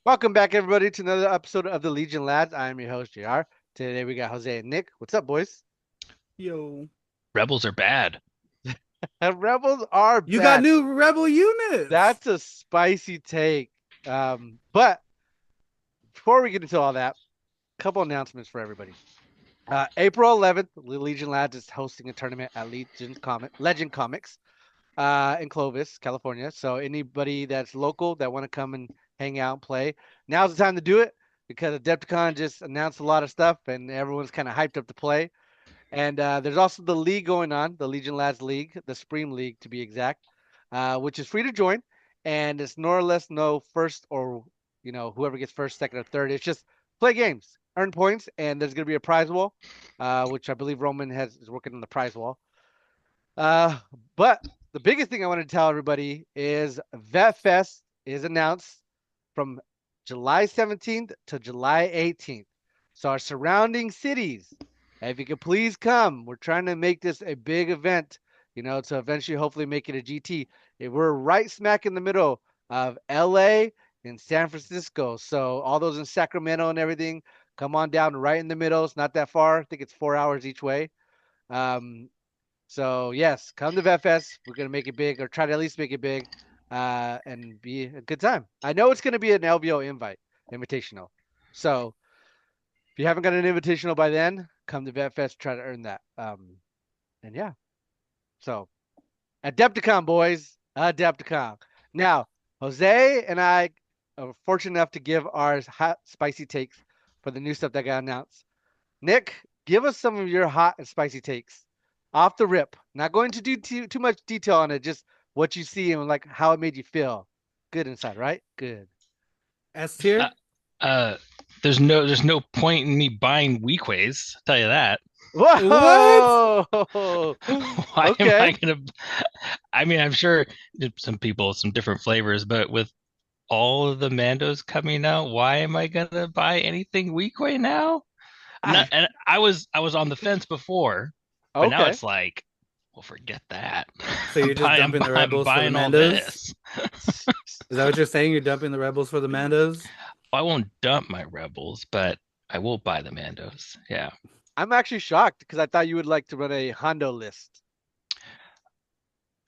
Welcome back, everybody, to another episode of the Legion Lads. I am your host, JR. Today we got Jose and Nick. What's up, boys? Yo. Rebels are bad. Rebels are You got bad. new rebel units. That's a spicy take. But before we get into all that, a couple announcements for everybody. April 11th, the Legion Lads is hosting a tournament at Legend Comics in Clovis, California. So anybody that's local that want to come and hang out and play, now's the time to do it because Adepticon just announced a lot of stuff and everyone's kind of hyped up to play. And there's also the league going on, the Legion Lads League, the Supreme League to be exact, which is free to join. And it's more or less no first or, whoever gets first, second, or third. It's just play games, earn points, and there's going to be a prize wall, which I believe Roman is working on the prize wall. Uh, but the biggest thing I want to tell everybody is Vet Fest is announced from July 17th to July 18th. So our surrounding cities, if you could please come, we're trying to make this a big event, to eventually hopefully make it a GT. We're right smack in the middle of LA and San Francisco. So all those in Sacramento and everything, come on down right in the middle. It's not that far. I think it's 4 hours each way. Um, so yes, come to VetFest. We're gonna make it big, or try to at least make it big, and be a good time. I know it's gonna be an LVO invitational. So if you haven't got an invitational by then, come to VetFest, try to earn that. And yeah, so Adepticon boys, Adepticon. Now, Jose and I are fortunate enough to give our hot, spicy takes for the new stuff that got announced. Nick, give us some of your hot and spicy takes off the rip. Not going to do too much detail on it, just what you see and like how it made you feel. Good inside, right? Good. S Uh, tier. uh, there's no point in me buying Weequays. I'll tell you that. What? Whoa! Why am I Okay. gonna? I mean, I'm sure some people some different flavors, but with all of the Mandos coming out, why am I gonna buy anything Weequay now? Not, I and I was on the fence before, but now okay. it's like, well, forget that. So I'm you're just buying, dumping the I'm rebels for the buying all Mandos? this. Is that what you're saying? You're dumping the rebels for the Mandos? I won't dump my Rebels, but I will buy the Mandos. Yeah. I'm actually shocked because I thought you would like to run a Hondo list.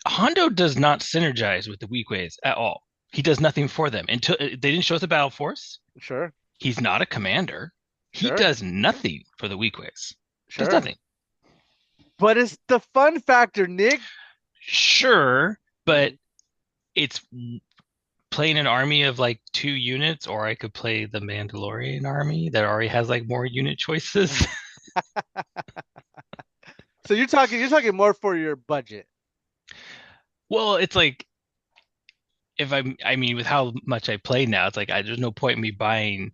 Hondo does not synergize with the Weequays at all. He does nothing for them until they didn't show us the battle force. Sure, He's not a commander. He sure, does nothing for the Weequays. Does sure. nothing. But it's the fun factor, Nick. Sure, but Mhm. it's playing an army of like 2 units, or I could play the Mandalorian army that already has like more unit choices. So you're talking more for your budget. Well, it's like if I mean, with how much I play now, it's like there's no point in me buying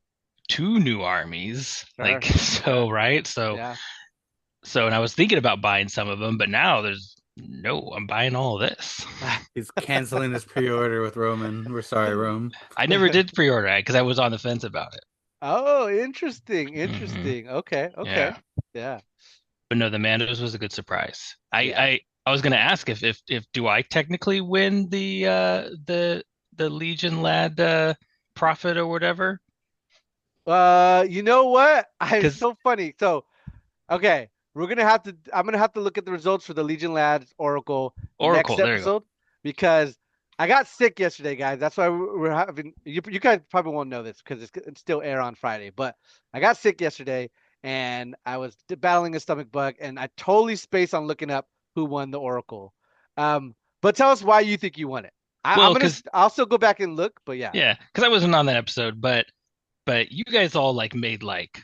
two new armies. Like, Sure, so, sure. right? So, Yeah. and I was thinking about buying some of them, but now there's no, I'm buying all of this. He's canceling his pre-order with Roman. We're sorry, Rome. I never did pre-order it because I was on the fence about it. Oh, interesting, Hmm. interesting. Okay, okay. Yeah. Yeah, But no, the Mandos was a good surprise. I, yeah. I, I was gonna ask if do I technically win the Legion lad profit or whatever? You know what? I'm Because so funny. So, okay, I'm gonna have to look at the results for the Legion Lads Oracle next Oracle, there you go. episode because I got sick yesterday, guys. That's why we're having you guys probably won't know this because it's still air on Friday, but I got sick yesterday and I was battling a stomach bug and I totally spaced on looking up who won the Oracle. But tell us why you think you won it. Well, because I'll still go back and look, but yeah. yeah, because I wasn't on that episode, but you guys all like made like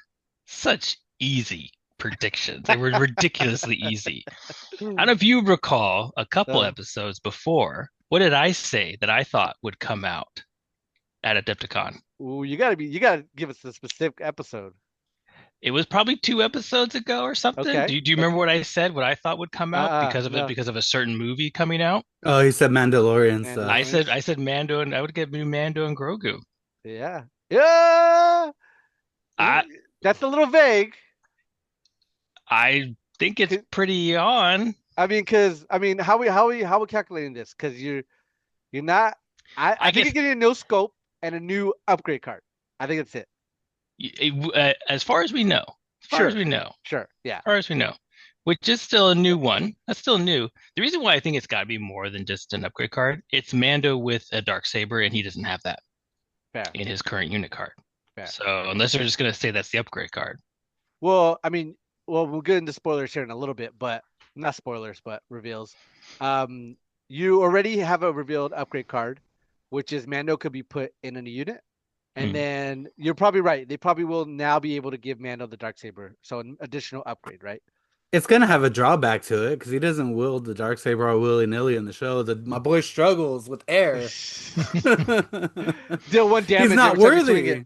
such easy predictions. They were ridiculously easy. I don't know if you recall a couple Uh, episodes before. What did I say that I thought would come out at Adepticon? ooh, you gotta give us a specific episode. It was probably 2 episodes ago or something. Okay, Do you remember okay. what I said? What I thought would come out because of it No. because of a certain movie coming out? Oh, he said Mandalorian I stuff. said Mandalorians. I said Mando and I would get new Mando and Grogu. Yeah. Yeah. I That's a little vague. I think it's 'Cause- pretty on. how we calculating this? Because you're not. I I think you're guess getting a no scope and a new upgrade card. I think that's it. As far as we know, as far as Sure, we know, sure, yeah, as far as we know, which is still a new one. That's still new. The reason why I think it's got to be more than just an upgrade card, it's Mando with a dark saber, and he doesn't have that fair, in his current unit card. fair. So unless they're just gonna say that's the upgrade card. Well, I mean, well, we'll get into spoilers here in a little bit, but not spoilers, but reveals. Um, you already have a revealed upgrade card, which is Mando could be put in a unit. And Mm. then you're probably right. They probably will now be able to give Mando the darksaber, so an additional upgrade, right? It's gonna have a drawback to it because he doesn't wield the dark saber all willy-nilly in the show. My boy struggles with air. Deal one He's damage not every time you swing worthy.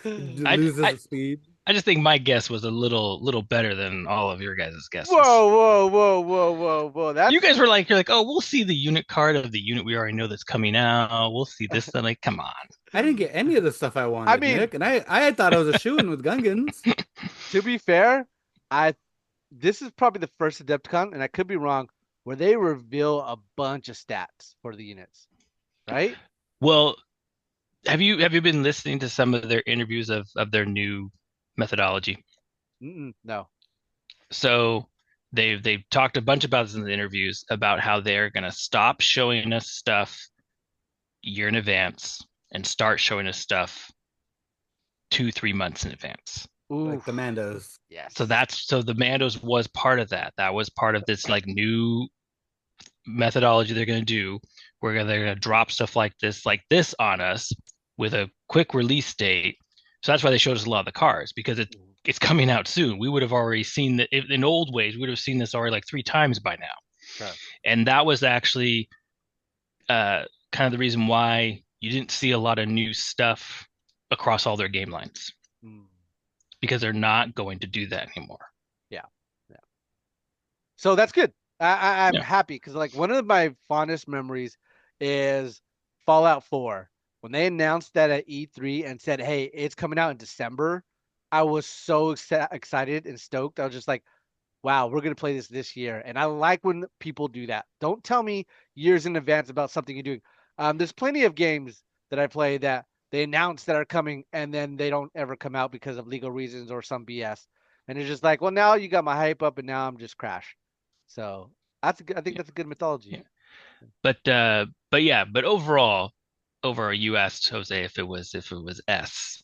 He I, I loses speed. I just think my guess was a little better than all of your guys' guesses. Whoa, whoa, whoa, whoa, whoa, whoa! You guys were like, you're like, oh, we'll see the unit card of the unit we already know that's coming out. We'll see this. Then like, come on. I didn't get any of the stuff I wanted, I mean, Nick, and I thought I was a shoo-in with Gungans. to be fair, I this is probably the first Adepticon, and I could be wrong, where they reveal a bunch of stats for the units, right? Well, have you been listening to some of their interviews of their new methodology? No. So they've talked a bunch about this in the interviews about how they're gonna stop showing us stuff a year in advance and start showing us stuff 2, 3 months in advance. Ooh, Like the Mandos. yes. So the Mandos was part of that. That was part of this like new methodology they're gonna do. They're gonna drop stuff like this on us with a quick release date. So that's why they showed us a lot of the cars because it's coming out soon. We would have already seen that in old ways. We would have seen this already like 3 times by now. Sure. And that was actually kind of the reason why you didn't see a lot of new stuff across all their game lines Mm, because they're not going to do that anymore. yeah, yeah. So that's good. I'm Yeah. happy because like one of my fondest memories is Fallout 4. When they announced that at E3 and said, "Hey, it's coming out in December," I was so excited and stoked. I was just like, "Wow, we're gonna play this year." And I like when people do that. Don't tell me years in advance about something you're doing. There's plenty of games that I play that they announce that are coming and then they don't ever come out because of legal reasons or some BS. And it's just like, well, now you got my hype up and now I'm just crashed. So I think Yeah. that's a good mythology. Yeah. But overall, you asked Jose if it was S.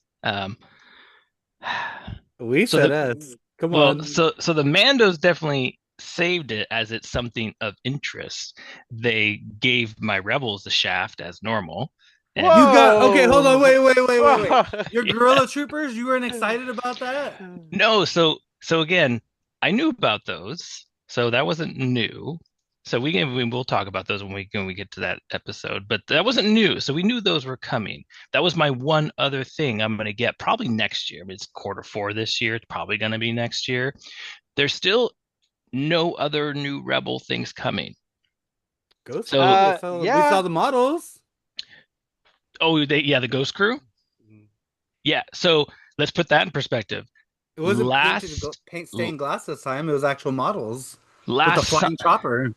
We So said the S. Come Well, on. so the Mandos definitely saved it as it's something of interest. They gave my rebels the shaft as normal, and You got okay, hold on, Whoa! wait. Your yeah, guerrilla troopers, you weren't excited about that? no, so again, I knew about those, so that wasn't new. So we'll talk about those when we get to that episode, but that wasn't new. So we knew those were coming. That was my one other thing I'm gonna get probably next year. I mean, it's quarter 4 this year. It's probably gonna be next year. There's still no other new Rebel things coming. Ghost So, Crew, we Yeah. saw the models. the Ghost Crew. Yeah. So let's put that in perspective. It wasn't Last, paint stained glass this time, it was actual models with the last. flying chopper.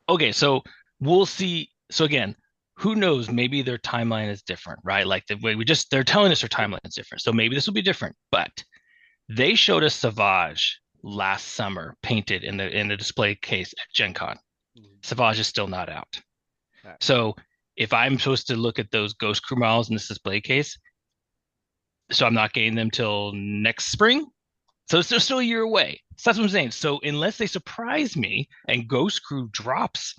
Okay, so we'll see. So again, who knows? Maybe their timeline is different, right? Like the way they're telling us their timeline is different. So maybe this will be different. But they showed us Savage last summer, painted in the display case at Gen Con. Savage is still not out. Right. So if I'm supposed to look at those Ghost Crew models in this display case, so I'm not getting them till next spring. So it's still a year away. So that's what I'm saying. So unless they surprise me and Ghost Crew drops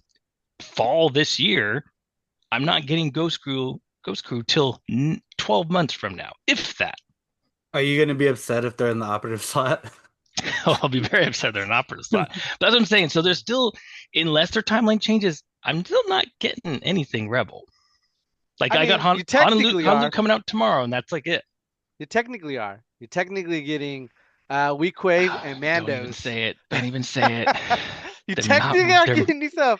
fall this year, I'm not getting Ghost Crew till 12 months from now, if that. Are you gonna be upset if they're in the operative slot? I'll be very upset they're not for the slot. That's what I'm saying. So there's still, unless their timeline changes, I'm still not getting anything Rebel. Like I got you technically Hanlu are. coming out tomorrow, and that's like it. You technically are. You're technically getting Weak Wave and Mandos. Don't even say it. Don't even say it. You They're technically not- are they're- getting these up.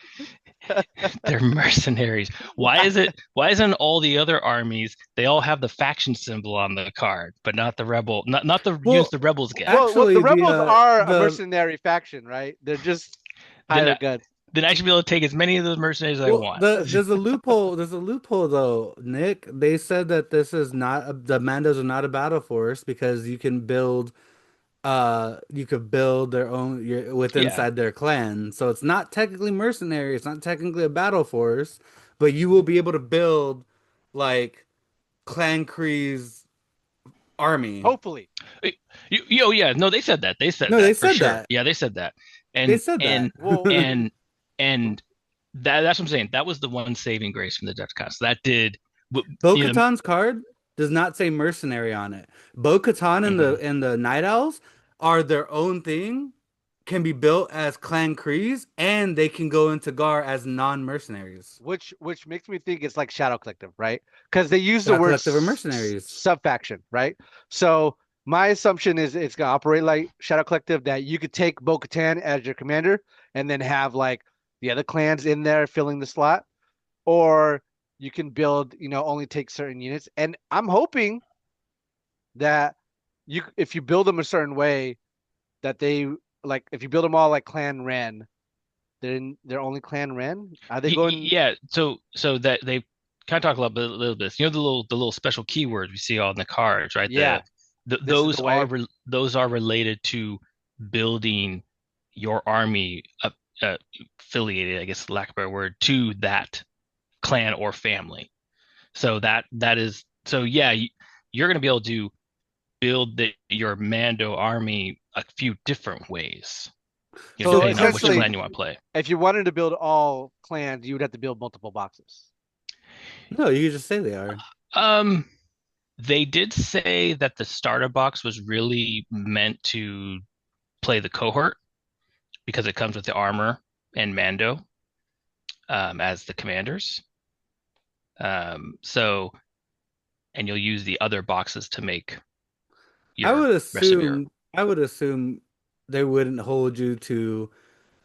They're mercenaries. Why isn't all the other armies, they all have the faction symbol on the card, but not the rebel, not the Well, units the rebels get? Well, Actually, the Rebels are a the mercenary faction, right? They're just They're hired not- guns. then I should be able to take as many of those mercenaries as I Well, want. there's a loophole. There's a loophole though, Nick. They said that this is not the Mandos are not a battle force because you could build their own with Yeah. inside their clan. So it's not technically mercenary, it's not technically a battle force, but you will be able to build like Clan Kree's army. Hopefully. Oh yeah, no, they said that. They said No, they that for said sure. that. Yeah, they said that. They And said that. and Well, and and that's what I'm saying. That was the one saving grace from the Dutch Con. So that did, you know, Bo-Katan's card does not say mercenary on it. Bo-Katan and the mhm. Night Owls are their own thing, can be built as Clan Krees, and they can go into Gar as non-mercenaries. which makes me think it's like Shadow Collective, right? Because they use the Shadow word Collective are mercenaries. sub-faction, right? So my assumption is it's gonna operate like Shadow Collective, that you could take Bo-Katan as your commander and then have like the other clans in there filling the slot, or you can build, only take certain units. And I'm hoping that if you build them a certain way, that they like if you build them all like Clan Ren, then they're only Clan Ren. Are they going? Yeah. So that they kind of talk a little bit. You know the little special keywords we see on the cards, right? Yeah, this is the way. Those are related to building your army uh, affiliated, I guess, lack of a better word, to that clan or family. So that is so yeah, you're going to be able to build your Mando army a few different ways, So So depending on which essentially, clan you want to play. if you wanted to build all clans, you would have to build multiple boxes. no, you could just say they are. Um, they did say that the starter box was really meant to play the cohort because it comes with the armor and Mando as the commanders. So and you'll use the other boxes to make I your would rest of your. assume I would assume they wouldn't hold you to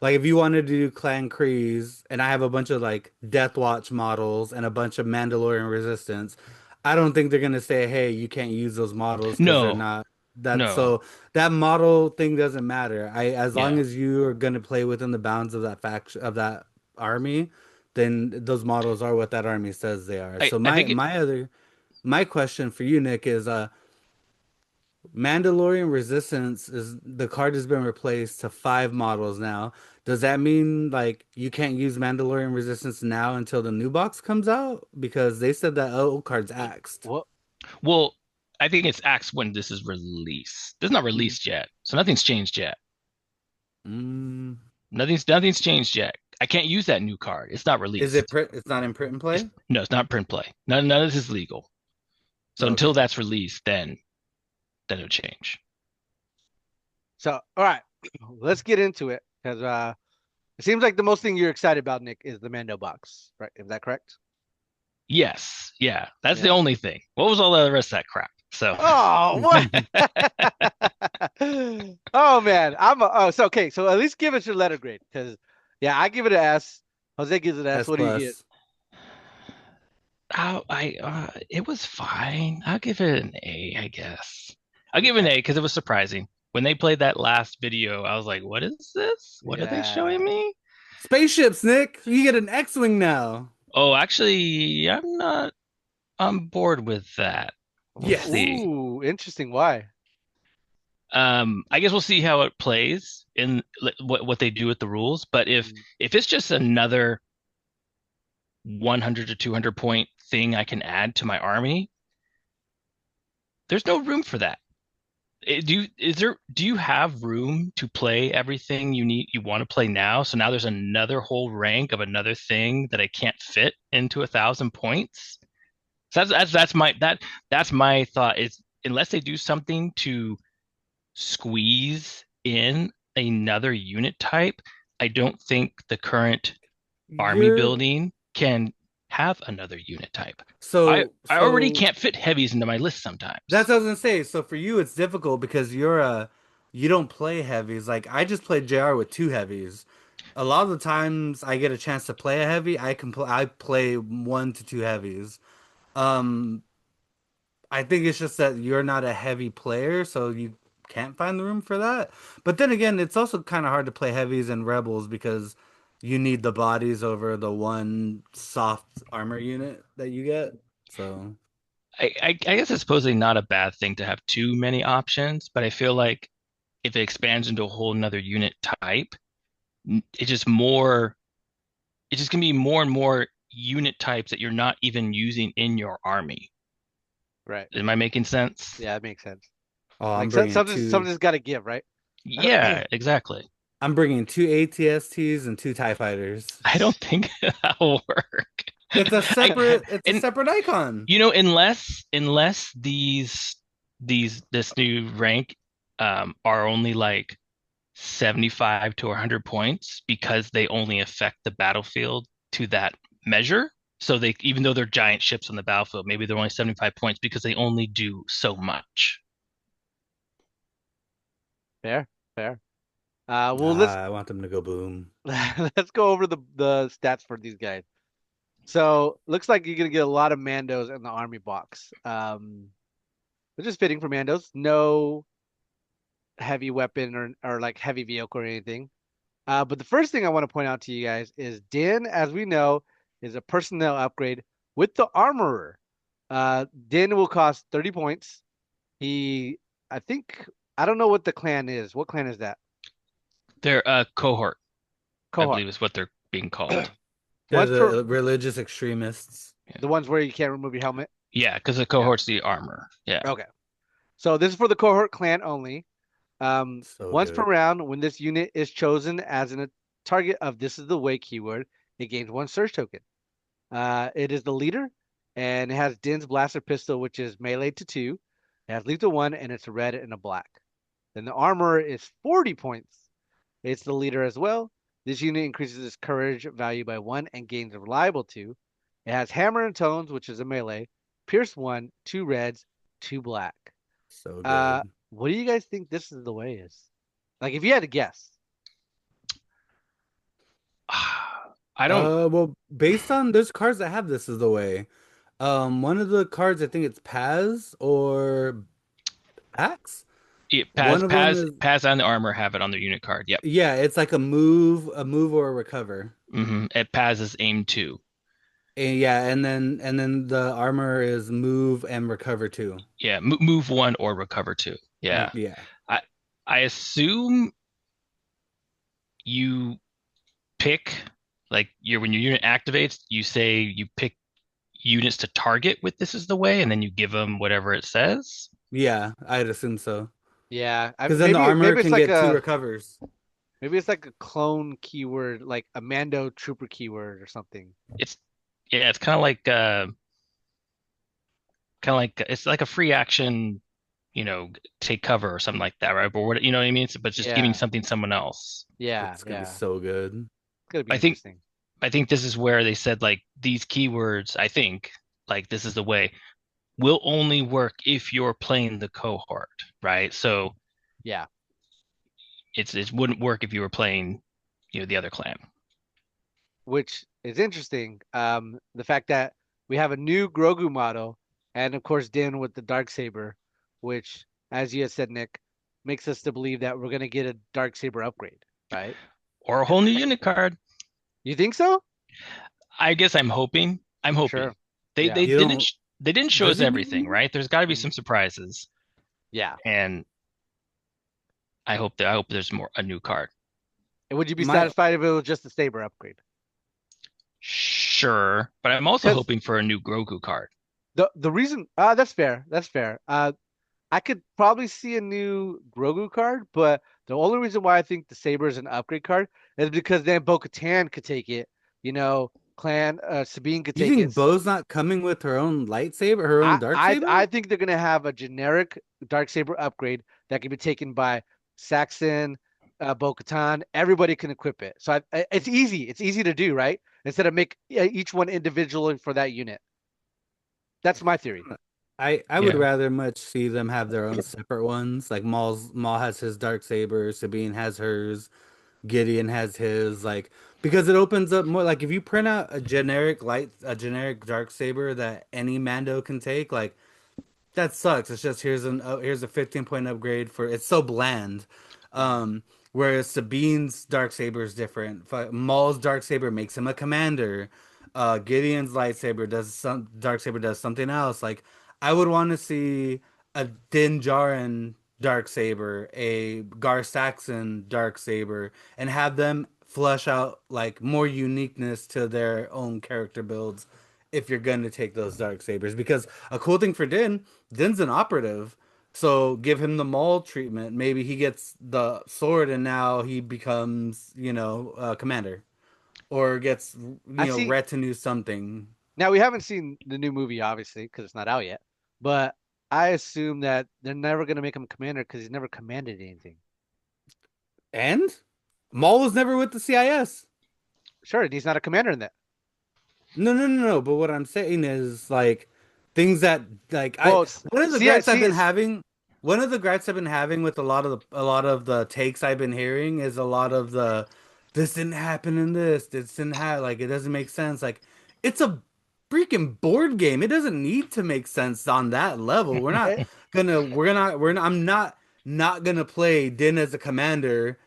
like if you wanted to do Clan Kreese and I have a bunch of like Death Watch models and a bunch of Mandalorian Resistance, I don't think they're gonna say, hey, you can't use those models because they're No, not that no, so that model thing doesn't matter. I as long yeah. as you are gonna play within the bounds of that faction of that army, then those models are what that army says they are. So I think it. my question for you, Nick, is Mandalorian Resistance is the card has been replaced to 5 models now. Does that mean like you can't use Mandalorian Resistance now until the new box comes out? Because they said that old card's axed. Well, Well, I think it's Axe when this is released. This is not Mm. released yet, so nothing's changed yet. Mm. Nothing's changed yet. I can't use that new card. It's not Is it released. print? It's not in print and It's play? no, it's not print play. None of this is legal. So until Okay. that's released, then it'll change. so all right, let's get into it because it seems like the most thing you're excited about, Nick, is the Mando box, right? Is that correct? Yes, yeah, that's the Yeah. only thing. What was all the rest of that crap? So Oh, what? Oh man, so okay. So at least give us your letter grade, because yeah, I give it an S. Jose gives it an S. S What do you get? plus. it was fine. I'll give it an A, I guess. I'll give it an Okay. A because it was surprising. When they played that last video, I was like, what is this? What are they showing Yeah. me? Spaceships, Nick. You get an X-wing now. Oh, actually, I'm not on board with that. We'll Yes. see. Ooh, interesting. Why? I guess we'll see how it plays in what they do with the rules. But Mm. if it's just another 100 to 200 point thing I can add to my army, there's no room for that. Do you have room to play everything you want to play now? So now there's another whole rank of another thing that I can't fit into 1,000 points. So that's my thought is unless they do something to squeeze in another unit type, I don't think the current army You're building can have another unit type. I so I already so can't fit heavies into my list That's sometimes. what I was gonna say. So for you, it's difficult because you don't play heavies. Like I just played JR with 2 heavies. A lot of the times I get a chance to play a heavy, I play 1 to 2 heavies. Um, I think it's just that you're not a heavy player, so you can't find the room for that. But then again, it's also kind of hard to play heavies and rebels because you need the bodies over the one soft armor unit that you get. So I guess it's supposedly not a bad thing to have too many options, but I feel like if it expands into a whole nother unit type, it's just more, it's just gonna be more and more unit types that you're not even using in your army. Right. Am I making sense? Yeah, that makes sense. oh, Like something's got to give, right? Yeah, exactly. I'm bringing two ATSTs and two TIE fighters. I don't think that'll work. I It's a and separate icon. unless these this new rank are only like 75 to 100 points because they only affect the battlefield to that measure. So they, even though they're giant ships on the battlefield, maybe they're only 75 points because they only do so much. Fair, fair. Well, let's Ah, I want them to go boom. let's go over the stats for these guys. So looks like you're gonna get a lot of Mandos in the army box. Which is fitting for Mandos. No heavy weapon or like heavy vehicle or anything. But the first thing I want to point out to you guys is Din, as we know, is a personnel upgrade with the armorer. Din will cost 30 points. He, I think, I don't know what the clan is. What clan is that? They're a cohort, I Cohort. believe is what they're being called. They're One's for the religious extremists. Yeah, the ones where you can't remove your helmet. yeah, because the Yeah. cohort's the armor. Yeah. Okay. So this is for the cohort clan only. So Once per good. round, when this unit is chosen as a target of this is the way keyword, it gains one surge token. It is the leader, and it has Din's blaster pistol, which is melee to 2. It has lethal 1, and it's a red and a black. Then the armor is 40 points. It's the leader as well. This unit increases its courage value by 1 and gains a reliable 2. It has hammer and tones, which is a melee, pierce 1, 2 reds, 2 black. So Uh, good. what do you guys think this is the way is? Like if you had to guess. I don't. Well, based on there's cards that have this is the way. One of the cards I think it's Paz or Axe. It, One of them is Paz and the armor have it on their unit card. Yep. yeah, it's like a move or a recover. It Paz is aim two. And yeah, and then the armor is move and recover too. Yeah, move one or recover two. Yeah. Yeah. I I assume you pick like your when your unit activates, you say you pick units to target with this is the way, and then you give them whatever it says. Yeah, I'd assume so. Yeah, Because then the maybe armor maybe it's can like get two a recovers. maybe it's like a clone keyword, like a Mando trooper keyword or something. It's yeah, it's kind of like it's like a free action, take cover or something like that, right? But what you know what I mean? But just giving Yeah, something someone else. yeah, It's gonna be yeah. so good. It's gonna be I think interesting. I think this is where they said like these keywords, I think, like this is the way, will only work if you're playing the cohort, right? So Yeah, it wouldn't work if you were playing, the other clan. which is interesting. The fact that we have a new Grogu model, and of course Din with the dark saber, which, as you had said, Nick, makes us to believe that we're gonna get a dark saber upgrade, right? Or a whole new unit card. You think so? I guess I'm hoping. I'm hoping. Sure. They Yeah. they You didn't don't sh- they didn't show does us he need everything, one? right? There's got to be Mm, some surprises, yeah. and I hope there's more a new card. And would you be My satisfied if it was just a saber upgrade? Sure, but I'm also Because hoping for a new Grogu card. the reason that's fair. That's fair. I could probably see a new Grogu card, but the only reason why I think the Saber is an upgrade card is because then Bo-Katan could take it. Clan Sabine could you take think it. Bo's not coming with her own lightsaber, her own I dark I saber? I think they're gonna have a generic dark saber upgrade that can be taken by Saxon, Bo-Katan. Everybody can equip it, so it's easy. It's easy to do, right? Instead of make each one individually for that unit. That's my theory. I would Yeah. rather much see them have their own separate ones. Like Maul has his dark saber, Sabine has hers, Gideon has his, like because it opens up more like if you print out a generic dark saber that any Mando can take, like that sucks. It's just here's a 15-point upgrade for it's so bland. Um Whereas Sabine's dark saber is different. Maul's dark saber makes him a commander. Gideon's lightsaber does some dark saber does something else. Like I would want to see a Din Djarin dark saber, a Gar Saxon dark saber, and have them flesh out like more uniqueness to their own character builds if you're gonna take those dark sabers. Because a cool thing for Din's an operative. So give him the Maul treatment. Maybe he gets the sword and now he becomes, commander. Or gets, I see. retinue something. Now we haven't seen the new movie, obviously, because it's not out yet. But I assume that they're never gonna make him commander because he's never commanded anything. And Maul was never with the CIS. Sure, he's not a commander in that. No, no, no, no. But what I'm saying is like things that like I Well, one of the gripes I've CIC been is having one of the gripes I've been having with a lot of the takes I've been hearing is a lot of the this didn't happen in this didn't have like it doesn't make sense. Like it's a freaking board game. It doesn't need to make sense on that level. eh, I'm not gonna play Din as a commander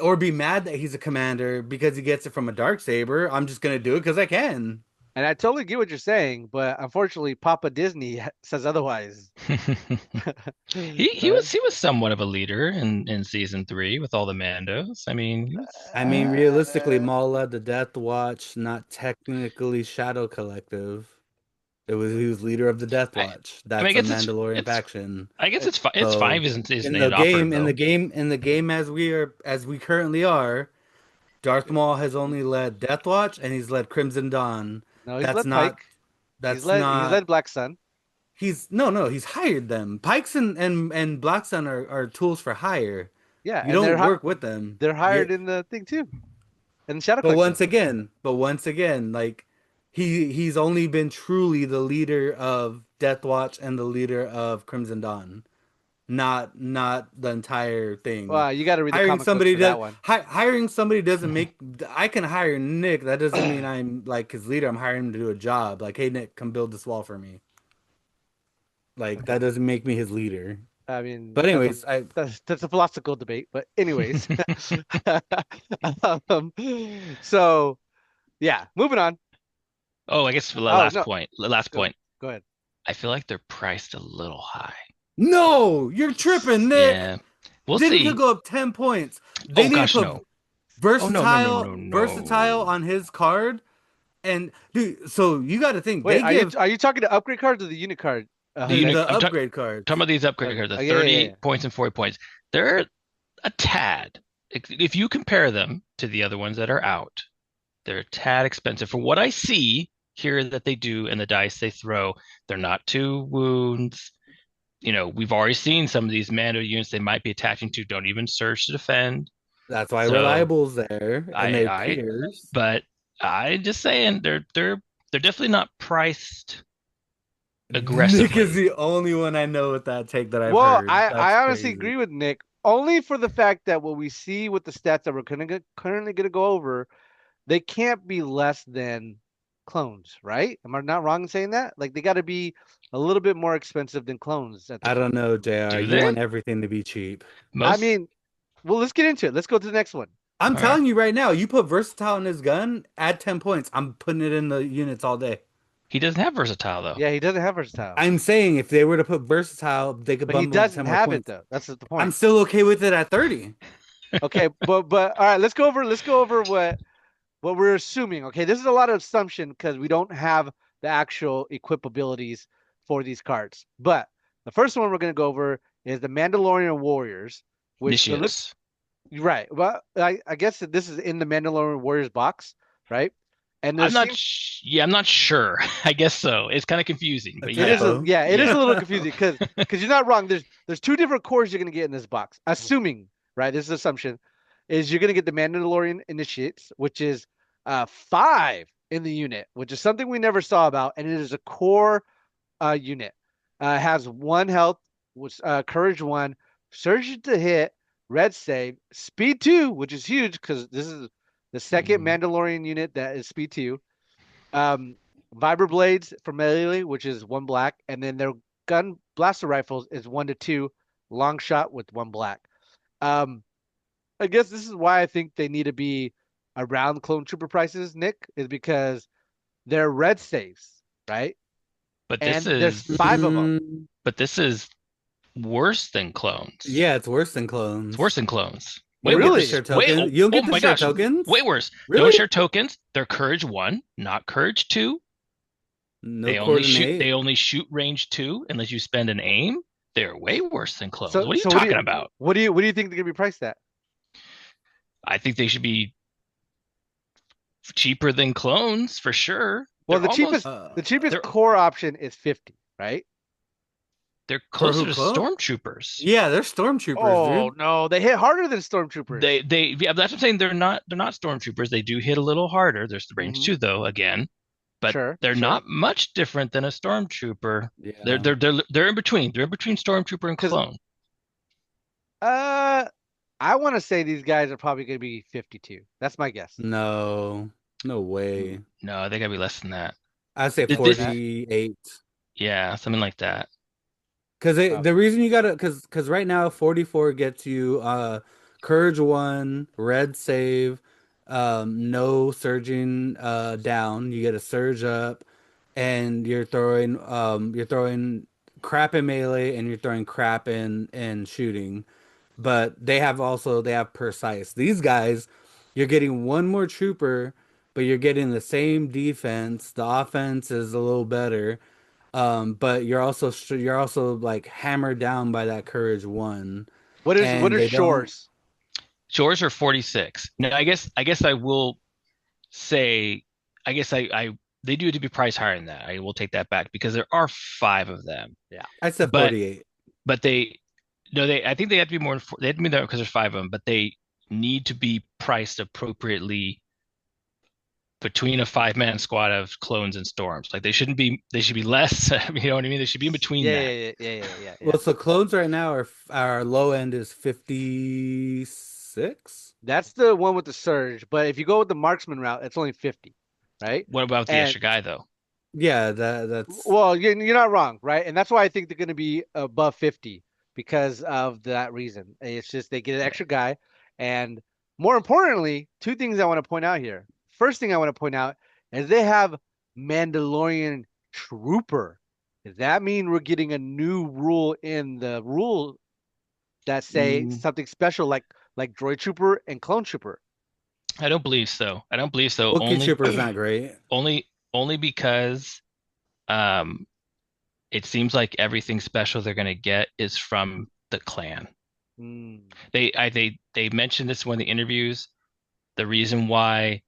or be mad that he's a commander because he gets it from a dark saber. I'm just gonna do it because I can. and I totally get what you're saying, but unfortunately, Papa Disney says otherwise. He Right? was somewhat of a leader in season 3 with all the Mandos. I mean, I mean, realistically, Maul led the Death Watch, not technically Shadow Collective. He was leader of the Death I Watch. I mean, I That's a guess Mandalorian it's faction. I guess it's it's So 5 isn't in the an operative game, in the though. game, in the game as we currently are, Darth Maul has only led Death Watch and he's led Crimson Dawn. No, he's That's led not Pike. that's He's not led Black Sun. he's no, he's hired them. Pikes and Black Sun are tools for hire. Yeah, You and don't work with them. they're Yeah, hired in the thing too, in the Shadow But Collective. once again, like he's only been truly the leader of Death Watch and the leader of Crimson Dawn, not the entire thing. Well, you got to read the comic books for that one. Hiring somebody doesn't make. I can hire Nick. That doesn't mean I'm like his leader. I'm hiring him to do a job. Like, hey Nick, come build this wall for me. Like that doesn't make me his leader. I mean, But anyways, I that's a philosophical debate. But anyways, um, so yeah, moving on. Oh, I guess the Oh last no, point. Last go point. go ahead. I feel like they're priced a little high. no, you're tripping, Nick. Yeah, we'll Diddy see. could go up 10 points. They Oh need to gosh, put no. Oh no, no, no, versatile no, versatile no. on his card. And dude, so you got to think Wait, they give are you talking to upgrade cards or the unit card, The Nick? unit. the upgrade Talking cards. about these upgrade Okay. cards, the Oh, yeah, yeah, yeah. 30 points and 40 points. They're a tad. If you compare them to the other ones that are out, they're a tad expensive. For what I see here that they do and the dice they throw, they're not 2 wounds. We've already seen some of these Mando units they might be attaching to don't even surge to defend. That's why So reliable's there and I their I peers. but I just saying they're definitely not priced Nick is aggressively. the only one I know with that take that I've Well, heard. I That's honestly crazy. agree with Nick only for the fact that what we see with the stats that we're currently going to go over, they can't be less than clones, right? Am I not wrong in saying that? Like they got to be a little bit more expensive than clones at I this don't point. know, JR. Do You they? want everything to be cheap. I Most mean, well, let's get into it. Let's go to the next one. I'm All right. telling you right now, you put versatile in his gun, add 10 points. I'm putting it in the units all day. He doesn't have versatile though. Yeah, he doesn't have versatile, I'm saying if they were to put versatile, they could but he bump him up to doesn't 10 more have it points. though. That's the I'm point. still okay with it at 30. Okay, but all right, let's go over what we're assuming. Okay, this is a lot of assumption because we don't have the actual equip abilities for these cards. But the first one we're going to go over is the Mandalorian Warriors, which it looks Nishios. right. Well, I guess that this is in the Mandalorian Warriors box, right? And there seems Yeah, I'm not sure. I guess so. It's kind of confusing, A but it yeah. is a typo. yeah, it is Yeah. a little confusing because you're not wrong. There's two different cores you're going to get in this box. Assuming, right? This is assumption is you're going to get the Mandalorian Initiates, which is 5 in the unit, which is something we never saw about, and it is a core unit. Has 1 health, was courage 1, surge to hit, red save, speed 2, which is huge because this is the second Mhm. Mandalorian unit that is speed 2. Um, Vibra blades for melee, which is 1 black, and then their gun blaster rifles is 1 to 2, long shot with 1 black. Um, I guess this is why I think they need to be around clone trooper prices, Nick, is because they're red saves, right? But this And there's is five of them. Mm, but this is worse than clones. yeah, it's worse than It's clnes. worse than clones. You Way don't get to Really? worse. share Way tokens. oh, You don't oh get to my share gosh. tokens. Way worse. Don't Really? share tokens. They're courage 1, not courage 2. No They coordinate. only shoot range 2 unless you spend an aim. They're way worse than clones. So What are you so talking about? what do you think they're gonna be priced at? I think they should be cheaper than clones for sure. Well, the cheapest Uh, the cheapest They're core option is 50, right? they're for closer who to clone? stormtroopers. Yeah, they're stormtroopers, Oh dude. no, they hit harder than stormtroopers. They yeah, that's what I'm saying. They're not stormtroopers. They do hit a little harder. There's the range Hmm. 2 though, again, but Sure, they're sure. not much different than a stormtrooper. They're Yeah. they're they're they're in between. They're in between stormtrooper and Because clone. uh, I want to say these guys are probably gonna be 52. That's my guess. No. No way. No, they gotta be less than that. I'd say More than that. 48. Yeah, something like that. Because Oh, the reason you gotta because right now 44 gets you Courage 1, Red Save, no surging down. You get a surge up, and you're throwing crap in melee and you're throwing crap in shooting. But they have precise. These guys, you're getting one more trooper, but you're getting the same defense. The offense is a little better. But you're also like hammered down by that courage 1, what and are they don't. shores? Yours are 46. Now, I guess I will say, I guess I they do have to be priced higher than that. I will take that back because there are 5 of them. Yeah. I said But 48. but they no they I think they have to be more than four, they have to be there because there's 5 of them, but they need to be priced appropriately between a 5-man squad of clones and storms. Like they should be less. You know what I mean? They should be in between Yeah, that. yeah, yeah, yeah, yeah, yeah, yeah. Well, so clones right now are our low end is 56. That's the one with the surge. But if you go with the marksman route, it's only 50, right? What about the And extra guy though? Yeah, that's well, you're not wrong, right? And that's why I think they're going to be above 50 because of that reason. It's just they get an Yeah. extra guy. And more importantly, two things I want to point out here. First thing I want to point out is they have Mandalorian Trooper. Does that mean we're getting a new rule in the rule that say Mm, something special like Droid Trooper and Clone Trooper? I don't believe so. I don't believe so. Wookiee Only Trooper is not great. only because um it seems like everything special they're gonna get is from the clan. Hmm. They mentioned this in one of the interviews. The reason why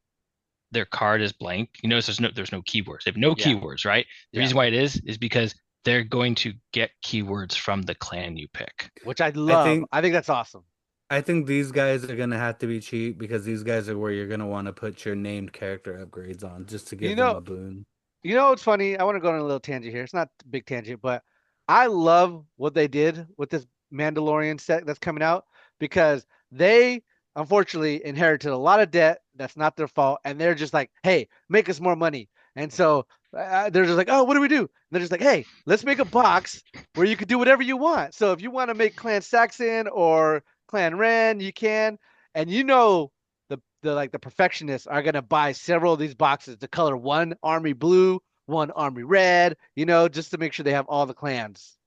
their card is blank, you notice there's no keywords. They have no Yeah, keywords, right? The yeah. reason why it is because they're going to get keywords from the clan you pick. Which I I love. think I think that's awesome. I think these guys are gonna have to be cheap because these guys are where you're gonna want to put your named character upgrades on just to You give them know, a boon. You know what's funny? I want to go on a little tangent here. It's not a big tangent, but I love what they did with this Mandalorian set that's coming out because they unfortunately inherited a lot of debt. That's not their fault, and they're just like, "Hey, make us more money." And so they're just like, "Oh, what do we do?" And they're just like, "Hey, let's make a box where you can do whatever you want." So if you want to make Clan Saxon or Clan Ren, you can, and the like the perfectionists are gonna buy several of these boxes to color one army blue, one army red, just to make sure they have all the clans.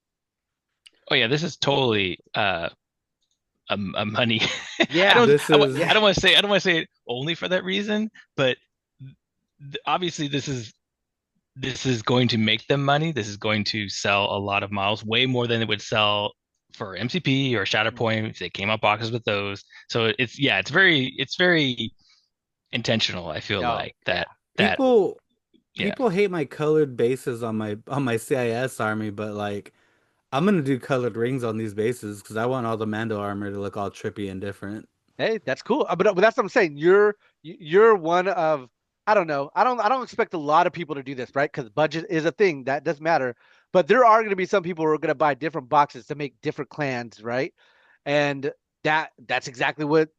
Oh yeah, this is totally a money. I Yeah, don't This I yeah. is don't want to say I don't want to say it only for that reason, but obviously this is going to make them money. This is going to sell a lot of models, way more than it would sell for MCP or Shatterpoint if they came out boxes with those. So it's very intentional. I feel Oh, like yeah. that people yeah. people hate my colored bases on my CIS army, but like I'm gonna do colored rings on these bases because I want all the Mando armor to look all trippy and different. Hey, that's cool. But that's what I'm saying. You're one of I don't know. I don't expect a lot of people to do this, right? Because budget is a thing that does matter. But there are going to be some people who are going to buy different boxes to make different clans, right? And that's exactly what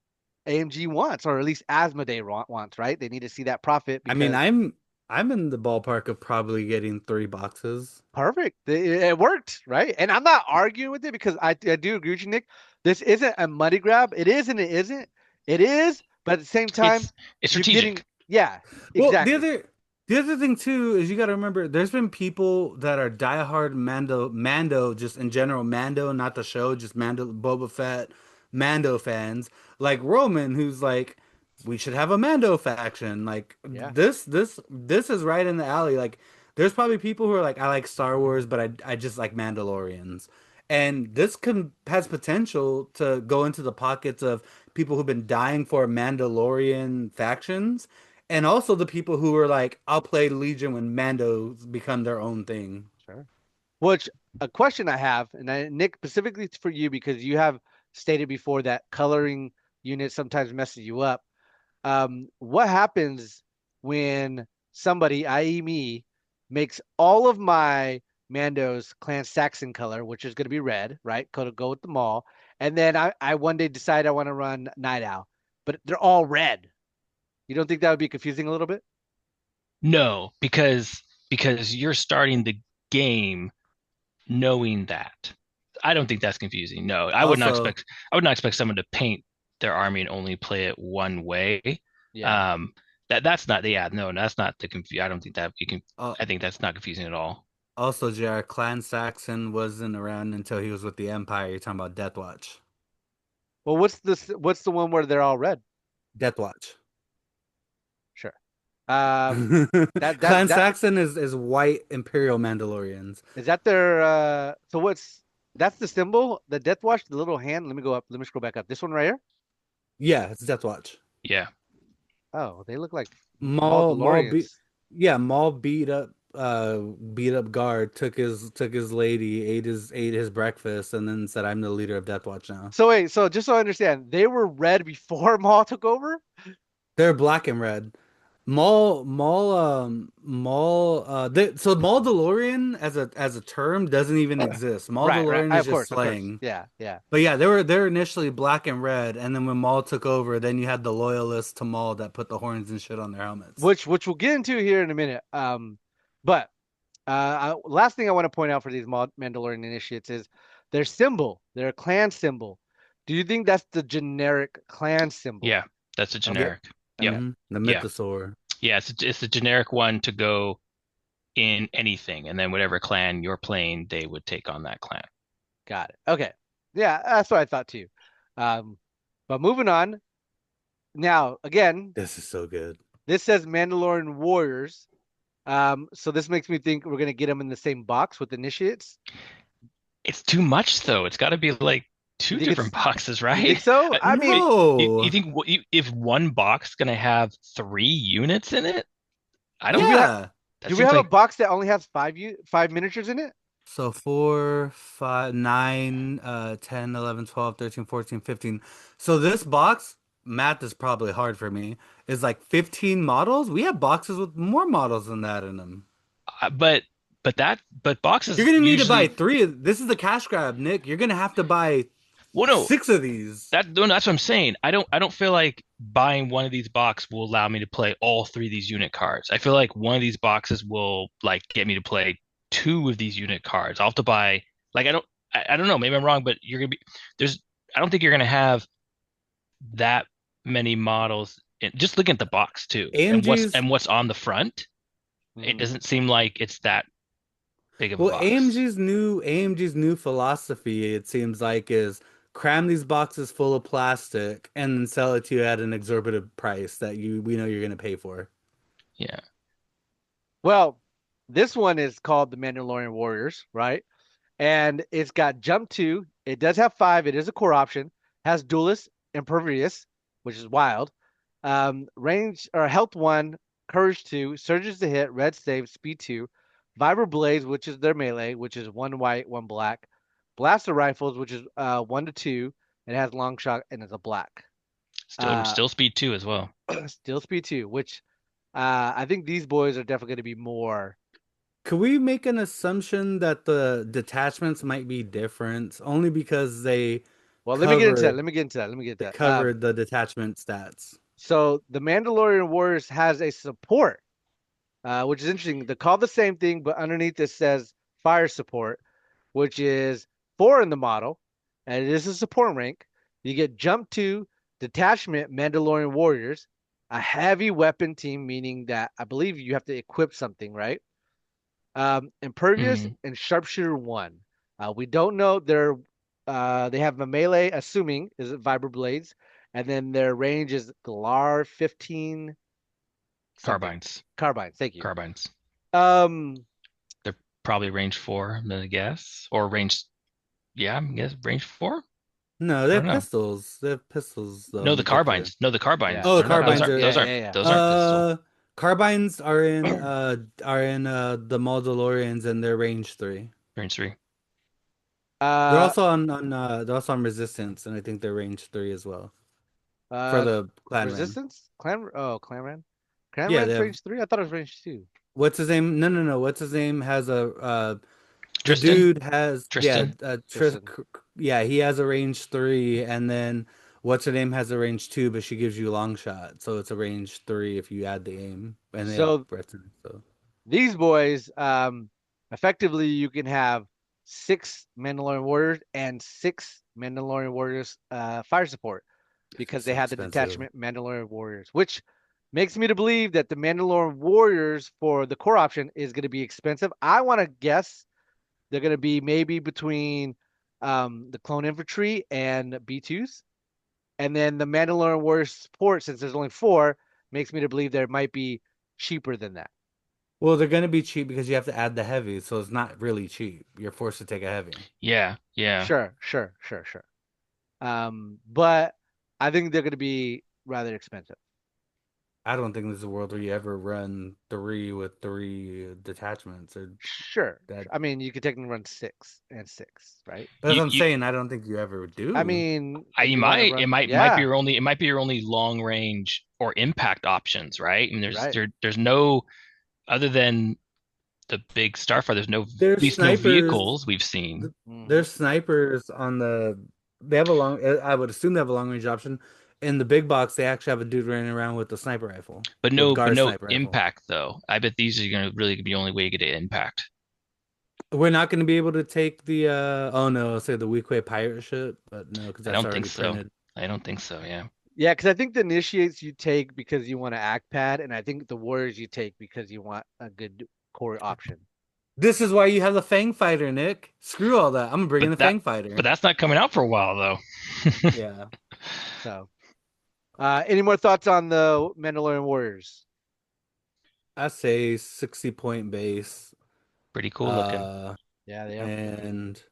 AMG wants, or at least Asmodee wants, right? They need to see that profit I mean, because I'm in the ballpark of probably getting 3 boxes. Perfect. It worked, right? And I'm not arguing with it because I do agree with you, Nick. This isn't a money grab. It is and it isn't. It is, but at the same time, It's you're getting, strategic. yeah, Well, exactly. the other thing too is you got to remember there's been people that are diehard Mando just in general Mando, not the show, just Mando Boba Fett Mando fans like Roman, who's like we should have a Mando faction. Like Yeah, this is right in the alley. Like there's probably people who are like I like Star Wars, but I just like Mandalorians. And this can has potential to go into the pockets of people who've been dying for Mandalorian factions and also the people who are like, I'll play Legion when Mando's become their own thing. sure. Which a question I have, and Nick, specifically for you because you have stated before that coloring units sometimes messes you up. What happens when somebody, i.e., me, makes all of my Mando's Clan Saxon color, which is going to be red, right? Go with the mall, and then I one day decide I want to run Night Owl, but they're all red. You don't think that would be confusing a little bit? No, because you're starting the game knowing that. I don't think that's confusing. No, Also, I would not expect someone to paint their army and only play it one way. Yeah. Um, that's not yeah, no, that's not the confu I don't think that you can uh, I think that's not confusing at all. also, JR, Clan Saxon wasn't around until he was with the Empire. You're talking about Death Watch. Well, what's this? What's the one where they're all red? Death Watch. Sure. Um, that that Clan that Saxon is white Imperial Mandalorians. is that their so what's that's the symbol, the Death Watch, the little hand. Let me go up. Let me scroll back up. This one right here. Yeah, it's Death Watch. Yeah. Oh, they look like Maul beat Mandalorians. yeah, Maul beat up guard, took his lady, ate his breakfast, and then said, I'm the leader of Death Watch now. So wait, so just so I understand, they were red before Maul took over? They're black and red. So Mandalorian as a term doesn't even exist. Right, right. Mandalorian is Of just course, of course. slang. Yeah, yeah. But yeah, they were initially black and red, and then when Maul took over, then you had the loyalists to Maul that put the horns and shit on their helmets. Which we'll get into here in a minute. But last thing I want to point out for these Mandalorian initiates is their symbol, their clan symbol. Do you think that's the generic clan symbol? Yeah, that's a Okay, generic. Yep. okay, Hmm. The Yeah. Mythosaur. Yeah, it's a generic one to go in anything, and then whatever clan you're playing, they would take on that clan. got it. Okay, yeah, that's what I thought too. Um, but moving on now, again, This is so good. this says Mandalorian warriors. So this makes me think we're gonna get them in the same box with initiates. It's too much though. It's got to be like You two think different it's? boxes, You think right? so? Uh, I mean, you No. think if one box gonna have 3 units in it? I do don't. we have Yeah. That do we seems have a like box that only has five miniatures in it? So 4, 5, 9, 10, 11, 12, 13, 14, 15. So this box, math is probably hard for me, is like 15 models. We have boxes with more models than that in them. uh, but but You're boxes gonna need to buy usually. three. This is the cash grab, Nick. You're gonna have to buy Well, no, 6 of these. no, that's what I'm saying. I don't feel like buying one of these boxes will allow me to play all 3 of these unit cards. I feel like one of these boxes will like get me to play 2 of these unit cards. I'll have to buy like I don't know, maybe I'm wrong, but you're gonna be there's I don't think you're gonna have that many models just looking at the box too AMG's and what's on the front. It Mhm. doesn't seem like it's that big of a well, box. AMG's new philosophy, it seems like, is cram these boxes full of plastic and then sell it to you at an exorbitant price that we know you're gonna pay for. Yeah. Well, this one is called the Mandalorian Warriors, right? And it's got jump two. It does have five. It is a core option. Has duelist, impervious, which is wild. Range or health one, courage two, surges to hit, red save, speed two, vibra blaze, which is their melee, which is one white, one black. Blaster rifles, which is 1 to 2. It has long shot and it's a black. Uh, Still speed 2 as well. still speed two, which I think these boys are definitely going to be more. Could we make an assumption that the detachments might be different only because Well, let me get into that. cover Let me get into that. Let me get they into that. covered the detachment stats? So the Mandalorian Warriors has a support. which is interesting. They're called the same thing, but underneath it says fire support, which is four in the model, and it is a support rank. You get jump two, detachment Mandalorian warriors, a heavy weapon team, meaning that I believe you have to equip something, right? Impervious Mm, and sharpshooter one. We don't know they have a melee, assuming is it vibra blades, and then their range is Galar 15 something carbines. carbines. Thank you. Carbines. Um, They're probably range 4, I'm gonna guess. Or range, yeah, I guess range 4? No, they I have don't know. pistols. They have pistols though No, in the the picture. carbines. No, the yeah, carbines. Oh, the They're not. Those carbines aren't. are. Those yeah, aren't. yeah, yeah. Those aren't pistol. Carbines are in the Mandalorians and they're range 3. Range 3. They're Uh, also on Resistance and I think they're range 3 as well for uh, the Clan Ren. Resistance, Clan. Oh, Clan Ran. Clan Yeah, they Ran's have range three. I thought it was range two. what's his name? No, no, no. What's his name has a the Tristan. dude has yeah, Tristan. Tristan. yeah, he has a range 3 and then what's her name has a range 2 but she gives you long shot. So it's a range 3 if you add the aim and they have So Breton. So these boys, effectively, you can have six Mandalorian warriors and six Mandalorian warriors, fire support because they so had the expensive. detachment Mandalorian warriors, which makes me to believe that the Mandalorian warriors for the core option is going to be expensive. I want to guess they're going to be maybe between the clone infantry and B2s. And then the Mandalorian warrior support, since there's only four, makes me to believe there might be cheaper than that. Well, they're gonna be cheap because you have to add the heavy, so it's not really cheap. You're forced to take a heavy. Yeah. Yeah. Sure, sure, sure, sure. But I think they're going to be rather expensive. I don't think there's a world where you ever run 3 with 3 detachments or Sure. that. I mean, you could technically run six and six, right? But as You. I'm You. saying, I don't think you ever I do. mean, if You you want to might. It run, might be yeah, your only. It might be your only long range or impact options, right? And right. there's no other than the big Starfighter. There's no, at There's least no snipers. vehicles we've seen, Hmm. There's snipers on the. They have a long. I would assume they have a long range option. In the big box, they actually have a dude running around with a sniper rifle, with but guard no sniper rifle. impact though. I bet these are gonna really be the only way you get to impact. We're not going to be able to take the. Oh no, say the Weequay pirate ship, but no, because I that's don't think already so. printed. I don't think so. Yeah. Yeah, because I think the initiates you take because you want to act pad, and I think the warriors you take because you want a good core option. This is why you have the Fang Fighter, Nick. Screw all that. I'm bringing But the that Fang but Fighter. that's not coming out for a while though. Yeah, So, any more thoughts on the Mandalorian warriors? I say 60 point base. Pretty cool looking. Uh, Yeah, they are pretty cool. and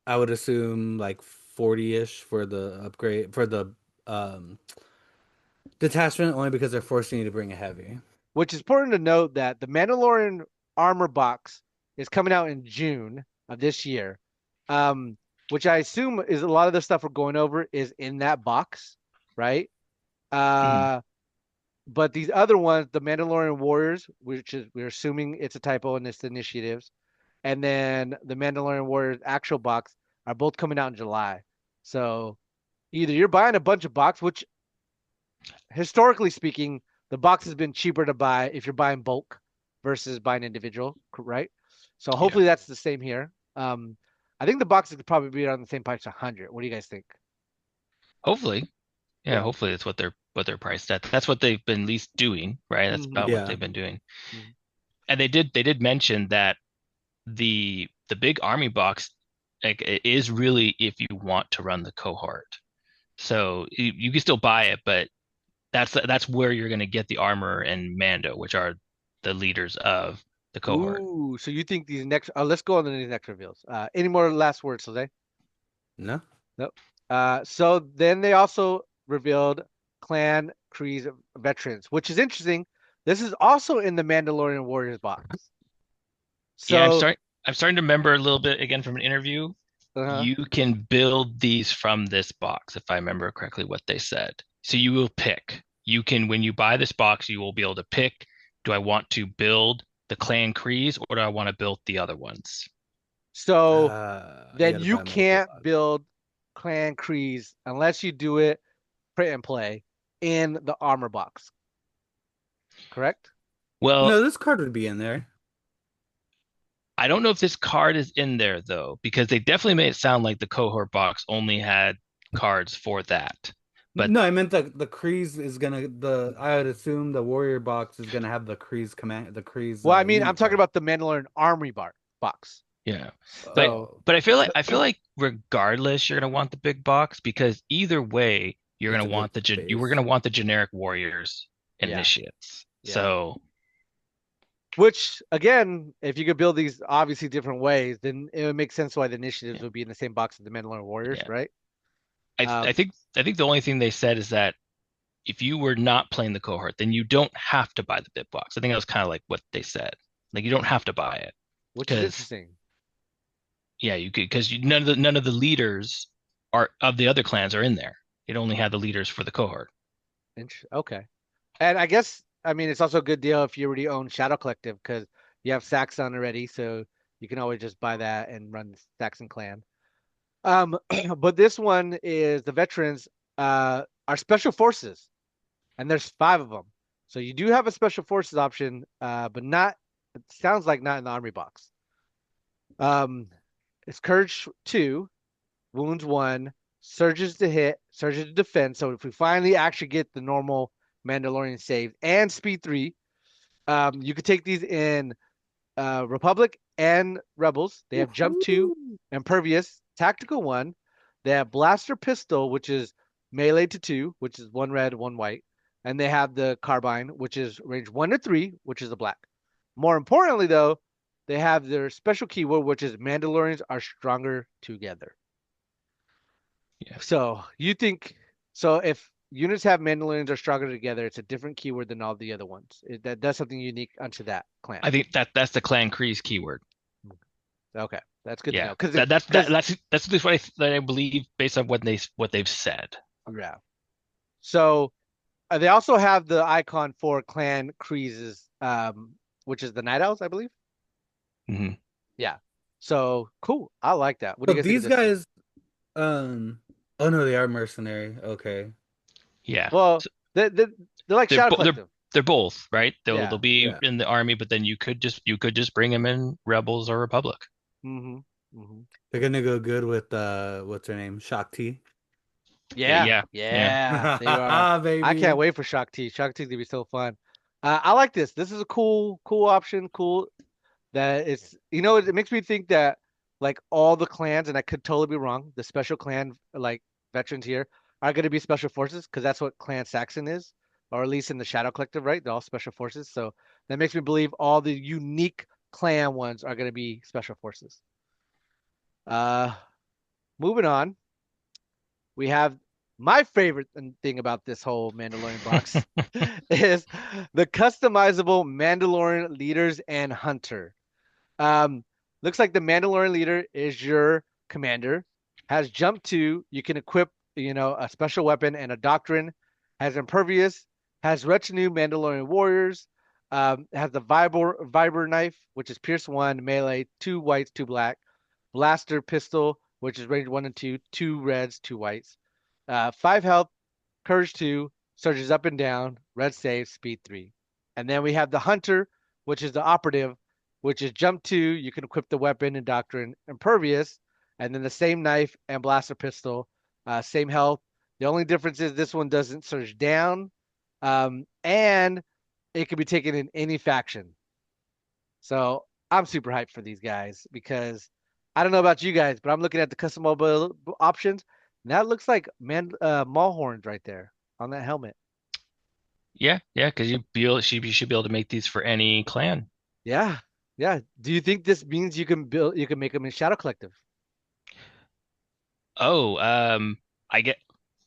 I would assume like 40-ish for the upgrade for the um detachment, only because they're forcing you to bring a heavy. Which is important to note that the Mandalorian armor box is coming out in June of this year, which I assume is a lot of the stuff we're going over is in that box, right? Mhm. Uh, but these other ones, the Mandalorian Warriors, which is we're assuming it's a typo in this initiatives, and then the Mandalorian Warriors actual box are both coming out in July. So either you're buying a bunch of box, which historically speaking, the box has been cheaper to buy if you're buying bulk versus buying individual, right? So Yeah. hopefully that's the same here. I think the boxes could probably be around the same price, 100. What do you guys think? Hopefully. Yeah, Yeah. hopefully that's what they're priced at. That's what they've been at least doing, right? That's Hmm. about what Yeah. they've been doing. Hmm. And they did mention that the big army box like it is really if you want to run the cohort. So you can still buy it, but that's where you're going to get the armor and Mando, which are the leaders of the cohort. Ooh, so you think these next? Let's go on to these next reveals. Any more last words, Jose? No. Nope. So then they also revealed Clan Kreese veterans, which is interesting. This is also in the Mandalorian Warriors box. Yeah, So, I'm starting to remember a little bit again from an interview. uh You can build these from this box, if I remember correctly what they said. So you will pick. You can, when you buy this box, you will be able to pick, do I want to build the Clan Kreese or do I want to build the other ones? so You then got to you buy multiple can't boxes. build Clan Kreese unless you do it print and play in the armor box. Correct? Well, No, this card would be in there. I don't know if this card is in there though, because they definitely made it sound like the cohort box only had cards for that. But No, I meant the Kreese is gonna the I would assume the Warrior box is gonna have the Kreese command the Kreese Well, I mean, I'm unit talking card. about the Mandalorian Armory box. yeah. But So Oh, but I feel like regardless you're gonna want the big box because either way it's a good you were base. gonna want the generic warriors yeah, initiates. yeah. So Which again, if you could build these obviously different ways, then it would make sense why the initiatives yeah, would be in the same box as the Mandalorian Warriors, yeah. right? I Um, think the only thing they said is that if you were not playing the cohort, then you don't have to buy the big box. I think that was kind of like what they said. Like you don't have to buy it which is because interesting. yeah, you could because none of the leaders are of the other clans are in there. It only had the leaders for the cohort. Okay. And I guess I mean it's also a good deal if you already own Shadow Collective because you have Saxon already, so you can always just buy that and run the Saxon clan. But this one is the veterans are special forces, and there's 5 of them. So you do have a special forces option, but not. It sounds like not in the army box. Um, it's Courage 2, Wounds 1, Surges to hit, Surges to defend. So if we finally actually get the normal Mandalorian save and Speed 3, you could take these in Republic and Rebels. They have Jump 2, Woohoo! Impervious, Tactical 1. They have Blaster Pistol, which is melee to 2, which is 1 red, 1 white. And they have the Carbine, which is range 1 to 3, which is a black. More importantly, though, they have their special keyword, which is Mandalorians are stronger together. Yeah, So you think so if units have Mandalorians are stronger together, it's a different keyword than all the other ones. That's something unique unto that clan. I think that's the clan Kreese keyword. Okay, that's good to know. Yeah, Because that's at least what I believe based on what they've said. yeah. So they also have the icon for Clan Kreese's, which is the Night Owls, I believe. Hmm. Yeah. So cool. I like that. What do So you guys think of these this one? guys, oh no, they are mercenary. Okay. Yeah, Well, so they're like they're Shadow bo Collective. they're both right. They'll Yeah. be Yeah. in the army, but then you could just bring them in Rebels or Republic. Mm-hmm. Mm-hmm. They're gonna go good with what's her name? Shakti. Yeah, Yeah, yeah. yeah, they are. I can't Baby. wait for Shock T. Shock T's gonna be so fun. I like this. This is a cool option. Cool that it's it makes me think that like all the clans, and I could totally be wrong, the special clan like veterans here are gonna be special forces because that's what Clan Saxon is, or at least in the Shadow Collective, right? They're all special forces. So that makes me believe all the unique clan ones are gonna be special forces. Uh, moving on. We have my favorite thing about this whole Mandalorian box is the customizable Mandalorian leaders and hunter. Um, looks like the Mandalorian leader is your commander, has jump 2, you can equip, a special weapon and a doctrine, has impervious, has retinue Mandalorian warriors, has the Viber knife, which is pierce 1, melee, 2 whites, 2 black, blaster pistol, which is range 1 and 2, 2 reds, 2 whites. 5 health, courage 2, surges up and down, red save, speed 3. And then we have the hunter, which is the operative, which is jump 2, you can equip the weapon and doctrine, impervious, and then the same knife and blaster pistol, same health. The only difference is this one doesn't surge down, and it can be taken in any faction. So I'm super hyped for these guys because I don't know about you guys, but I'm looking at the custom mobile options. And that looks like mall horns right there on that helmet. Yeah, yeah, because you should be able to make these for any clan. Yeah, yeah. Do you think this means you can make them in Shadow Collective? Oh, I get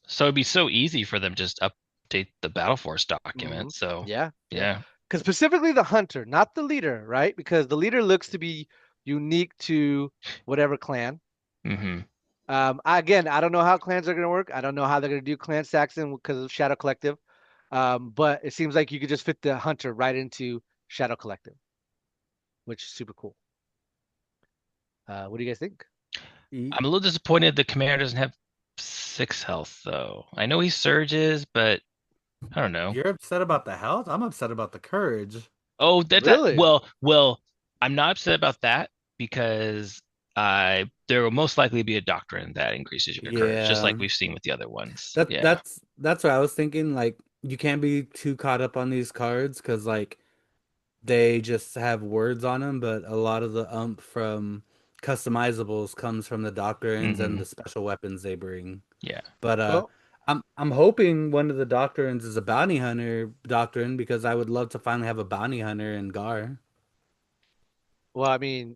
so it'd be so easy for them just update the Battle Force Hmm. document. So Yeah, yeah. yeah. Because specifically the hunter, not the leader, right? Because the leader looks to be unique to whatever clan. Hmm. Again, I don't know how clans are going to work. I don't know how they're going to do Clan Saxon because of Shadow Collective. But it seems like you could just fit the hunter right into Shadow Collective, which is super cool. What do you guys think? E- I'm a little disappointed the commander doesn't have 6 health though. I know he surges, but I don't know. You're upset about the health? I'm upset about the courage. Oh, that Really? well, I'm not upset about that because there will most likely be a doctrine that increases your courage, just Yeah. like we've seen with the other ones. That Yeah. that's that's what I was thinking. Like you can't be too caught up on these cards because like they just have words on them, but a lot of the from customizables comes from the doctrines and Hmm. the special weapons they bring. Yeah. But Well, I'm hoping one of the doctrines is a bounty hunter doctrine because I would love to finally have a bounty hunter in Gar. well, I mean,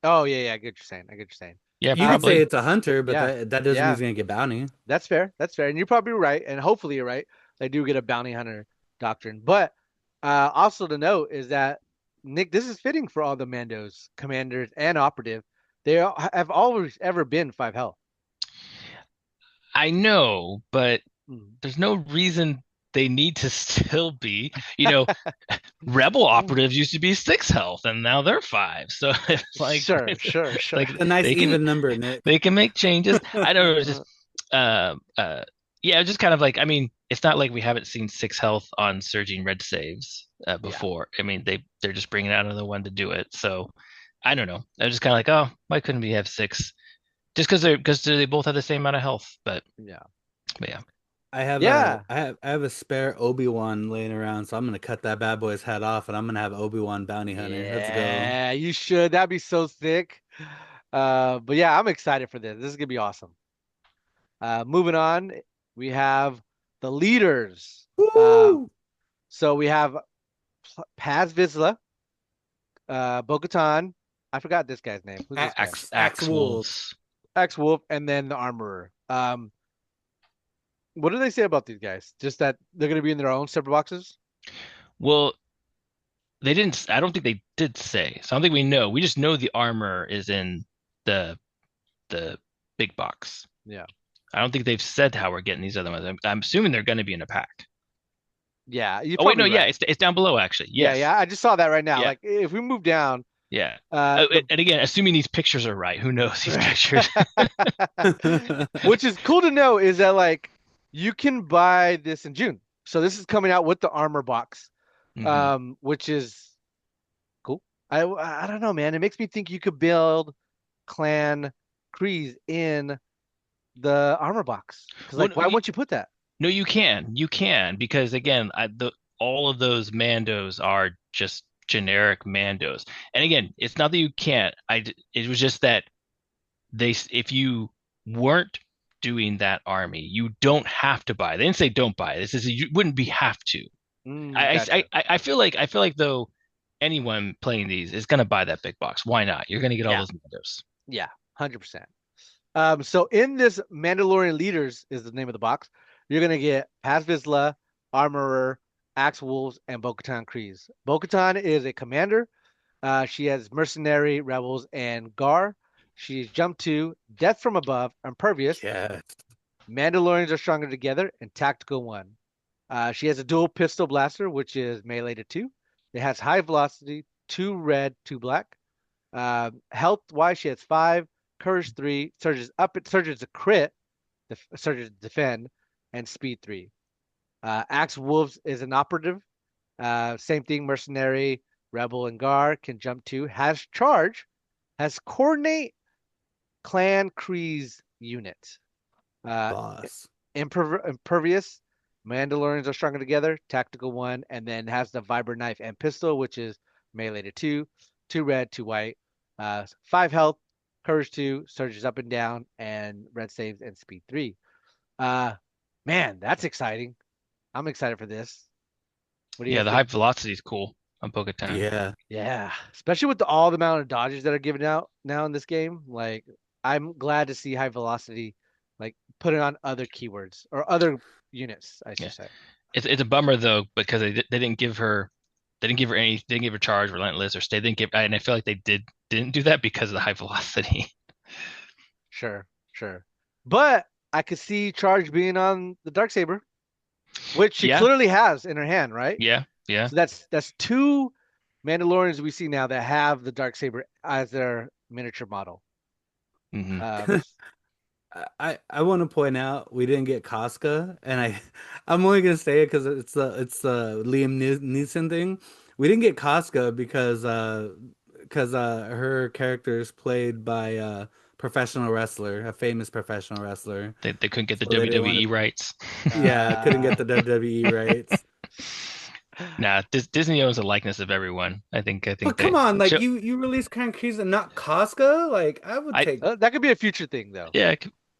oh yeah, yeah, I get what you're saying. I get what you're saying. Yeah, You could say probably. it's a hunter, but Yeah, that doesn't mean yeah, he's gonna get bounty. that's fair. That's fair, and you're probably right, and hopefully you're right. They do get a bounty hunter doctrine, but also to note is that Nick, this is fitting for all the Mandos, commanders, and operative. They have always ever been 5 health. I know, but Mm. there's no reason they need to still be. You know, rebel operatives used to be 6 health and now they're 5. So it's Sure, sure, sure. like A nice they can even number, Nick. they can make changes. I don't know, it's just uh uh yeah, just kind of like, I mean, it's not like we haven't seen 6 health on surging red saves Yeah, before. I mean, they're just bringing out another one to do it. So I don't know. I was just kind of like, oh, why couldn't we have 6? Just because they both have the same amount of health. yeah, But yeah. yeah, I have a spare Obi-Wan laying around, so I'm gonna cut that bad boy's head off and I'm gonna have Obi-Wan bounty hunter. Let's go. yeah. You should. That'd be so sick. But yeah, I'm excited for this. This is gonna be awesome. Moving on, we have the leaders. Um, Woo! so we have Paz Vizsla, Bo-Katan. I forgot this guy's name. Who's this guy? Axe Axe Wolves. Wolves. X-Wolf, and then the Armorer. What do they say about these guys? Just that they're gonna be in their own separate boxes? Well, they didn't. I don't think they did say. So I don't think we know. We just know the armor is in the the big box. Yeah. I don't think they've said how we're getting these other ones. I'm assuming they're going to be in a pack. Yeah, you're Oh wait, no, probably yeah, right. it's down below actually. Yeah, Yes, yeah. I just saw that right now. yeah, Like if we move down, yeah. the And again, assuming these pictures are right, who knows these pictures? which is cool to know is that like you can buy this in June. So this is coming out with the armor box, Hmm. which is cool. I don't know, man. It makes me think you could build clan Kreese in the armor box. Because Well, like, no, why wouldn't you put that? no, you can, because again, all of those Mandos are just generic Mandos. And again, it's not that you can't. It was just that if you weren't doing that army, you don't have to buy. They didn't say don't buy. This is you wouldn't be have to. Gotcha. I feel like though anyone playing these is gonna buy that big box. Why not? You're gonna get all Yeah, those Mandos. yeah, 100%. So in this Mandalorian Leaders is the name of the box. You're gonna get Paz Vizsla, Armorer, Axe Wolves, and Bo-Katan Kryze. Bo-Katan is a commander. She has Mercenary, Rebels, and Gar. She's Jump 2, Death from Above, Impervious. Yes. Mandalorians are stronger together, and Tactical 1. She has a dual pistol blaster, which is melee to 2. It has high velocity, 2 red, 2 black. Health wise, she has 5, courage 3, surges up, it surges a crit, surges defend, and speed 3. Axe Wolves is an operative. Same thing, mercenary, rebel, and guard can jump 2. Has charge, has coordinate, clan Kreese unit. Uh, Boss. Impervious, Mandalorians are stronger together, tactical 1, and then has the vibra knife and pistol, which is melee to 2, 2 red, 2 white, 5 health, courage 2, surges up and down, and red saves and speed 3. Uh, man, that's exciting. I'm excited for this. What do you Yeah, guys the high think? velocity is cool on Bo-Katan. Yeah. Yeah, especially with all the amount of dodges that are given out now in this game. Like, I'm glad to see high velocity, like put it on other keywords or other units, I Yeah, should say. it's a bummer though because they didn't give her they didn't give her charge, relentless, or stay. They didn't give, and I feel like they didn't do that because of the high velocity. Sure, sure. But I could see Charge being on the dark saber, which she Yeah, clearly has in her hand, right? yeah, yeah. So that's 2 Mandalorians we see now that have the dark saber as their miniature model. Hmm. Um, I want to point out we didn't get Casca, and I'm only gonna say it because it's the Liam Neeson thing. We didn't get Casca because her character is played by a professional wrestler, a famous professional wrestler. They couldn't get the So they didn't want WWE to. rights. Yeah, couldn't get Uh, the WWE rights. Nah, Disney owns the likeness of everyone. I think But come they on, like show. you release Concrete and not Casca? Like I would I take. that could be a future thing, though. Yeah,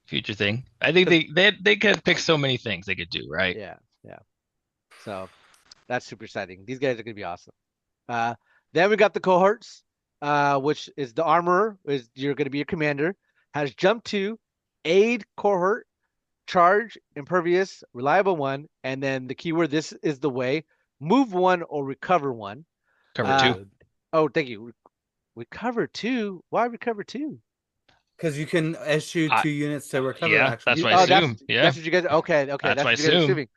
future thing. I think 'Cause- they could pick so many things they could do, right? yeah, yeah. So that's super exciting. These guys are gonna be awesome. Uh, then we got the cohorts, which is the armorer, is you're gonna be a commander, has jump two, aid cohort, charge, impervious, reliable one, and then the keyword this is the way, move one or recover one. Cover two. Good. Oh, thank you. Recover two? Why recover two? Because you can issue I 2 units to recover Yeah, that's actions. what I Oh, assume. Yeah, that's what you guys. Okay, okay, that's that's what I what you guys are assume. assuming.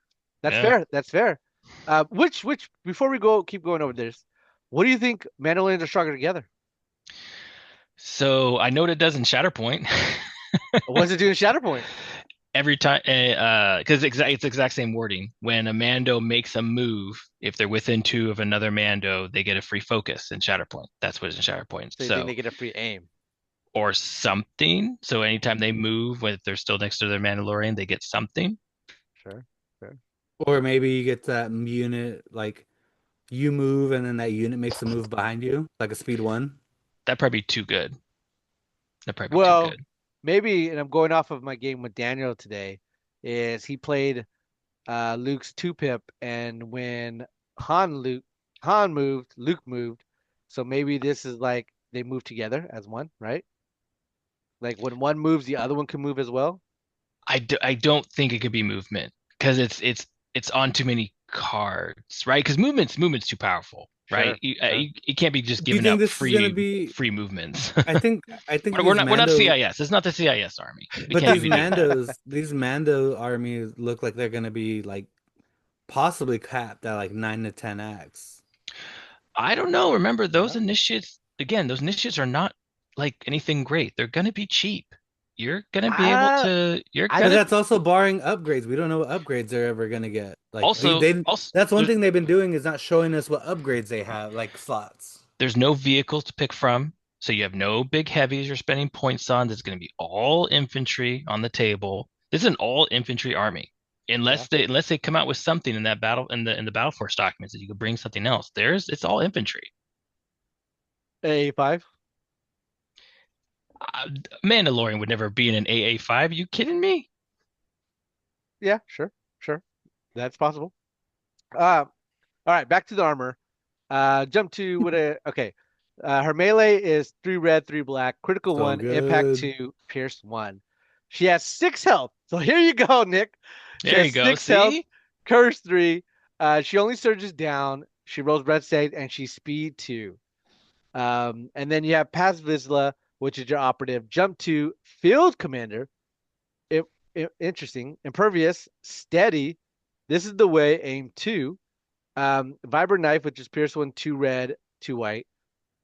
That's Yeah. fair. That's fair. Which before we keep going over this, what do you think Mandalorians are stronger together? So I know what it does in Shatterpoint. What does it do in Shatterpoint? Every time, because it's the exact same wording. When a Mando makes a move, if they're within two of another Mando, they get a free focus in Shatterpoint. That's what it's in Shatterpoint. So you think they So, get a free aim? or something. So anytime they move, when they're still next to their Mandalorian, they get something. Sure, sure. Or maybe you get that unit, like you move and then that unit makes a move behind you, like a speed one. That'd probably be too good. That'd probably be too Well, good. maybe, and I'm going off of my game with Daniel today, is he played Luke's two pip, and when Han moved, Luke moved. So maybe this is like they move together as one, right? Like when one moves, the other one can move as well. I don't think it could be movement because it's on too many cards, right? Because movement's too powerful, right? Sure, sure. You can't be just Do you giving think out this is gonna be? free movements. I think We're these not Mando, CIS. It's not the CIS army. We but can't we do that. these Mando armies look like they're gonna be like possibly capped at like 9 to 10 acts. I don't know. Remember those Yeah. initiates again, those initiates are not like anything great. They're gonna be cheap. Uh, I But Gonna that's also barring upgrades. We don't know what upgrades they're ever gonna get. Like also that's one thing they've been doing is not showing us what upgrades they have, like slots. there's no vehicles to pick from. So you have no big heavies you're spending points on. There's going to be all infantry on the table. This is an all infantry army. yeah. Unless they come out with something in that battle in the battle force documents that you could bring something else. It's all infantry. A5. Uh, Mandalorian would never be in an AA5. Are you kidding me? Yeah, sure, sure. That's possible. All right, back to the armor. Jump to what a okay. Her melee is 3 red, 3 black, critical So one, impact good. 2, pierce 1. She has 6 health. So here you go, Nick. She There has you go. 6 health, See? curse 3. She only surges down. She rolls red save, and she's speed 2. And then you have Paz Vizsla, which is your operative. Jump to field commander. Interesting. Impervious, steady. This is the way. Aim 2. Vibrant knife, which is pierce 1, 2 red, 2 white.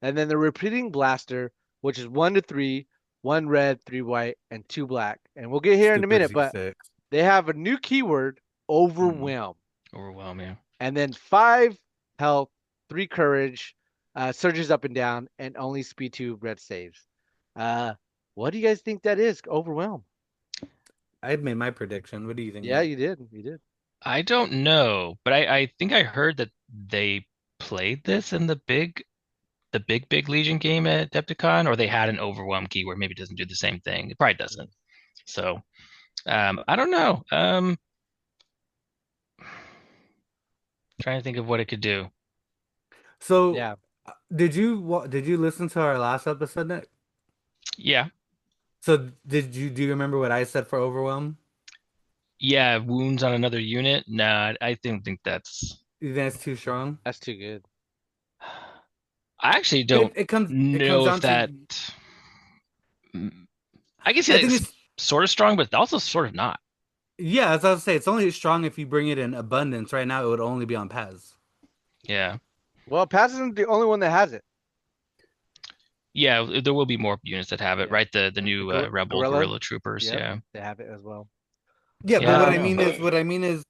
And then the repeating blaster, which is 1 to 3, 1 red, 3 white, and 2 black. And we'll get here in a Super minute, but Z6. they have a new keyword, Hmm. overwhelm. Overwhelming. And then 5 health, 3 courage, surges up and down, and only speed 2 red saves. Uh, what do you guys think that is? Overwhelm. I had made my prediction. What do you think, Yeah, Nick? you did. You did. I don't know, but I think I heard that they played this in the big Legion game at Adepticon, or they had an overwhelm keyword. Maybe it doesn't do the same thing. It probably doesn't. So I don't know. Trying to think of what it could do. So, Yeah. did you listen to our last episode, Nick? Yeah, So, do you remember what I said for overwhelm? yeah. Wounds on another unit. Nah, I think that's. You think it's too strong? That's too good. I actually It don't it comes it comes know if down to. that. I guess I think it's it's sort of strong, but also sort of not. yeah. As I was say, it's only strong if you bring it in abundance. Right now, it would only be on Pez. Yeah. Well, Paz isn't the only one that has it. Yeah, there will be more units that have it, Yeah. right? The new Rebel Gorilla. Guerrilla Troopers. Yep, Yeah. they have it as well. Yeah, Yeah, but I what don't I Um, know. mean is,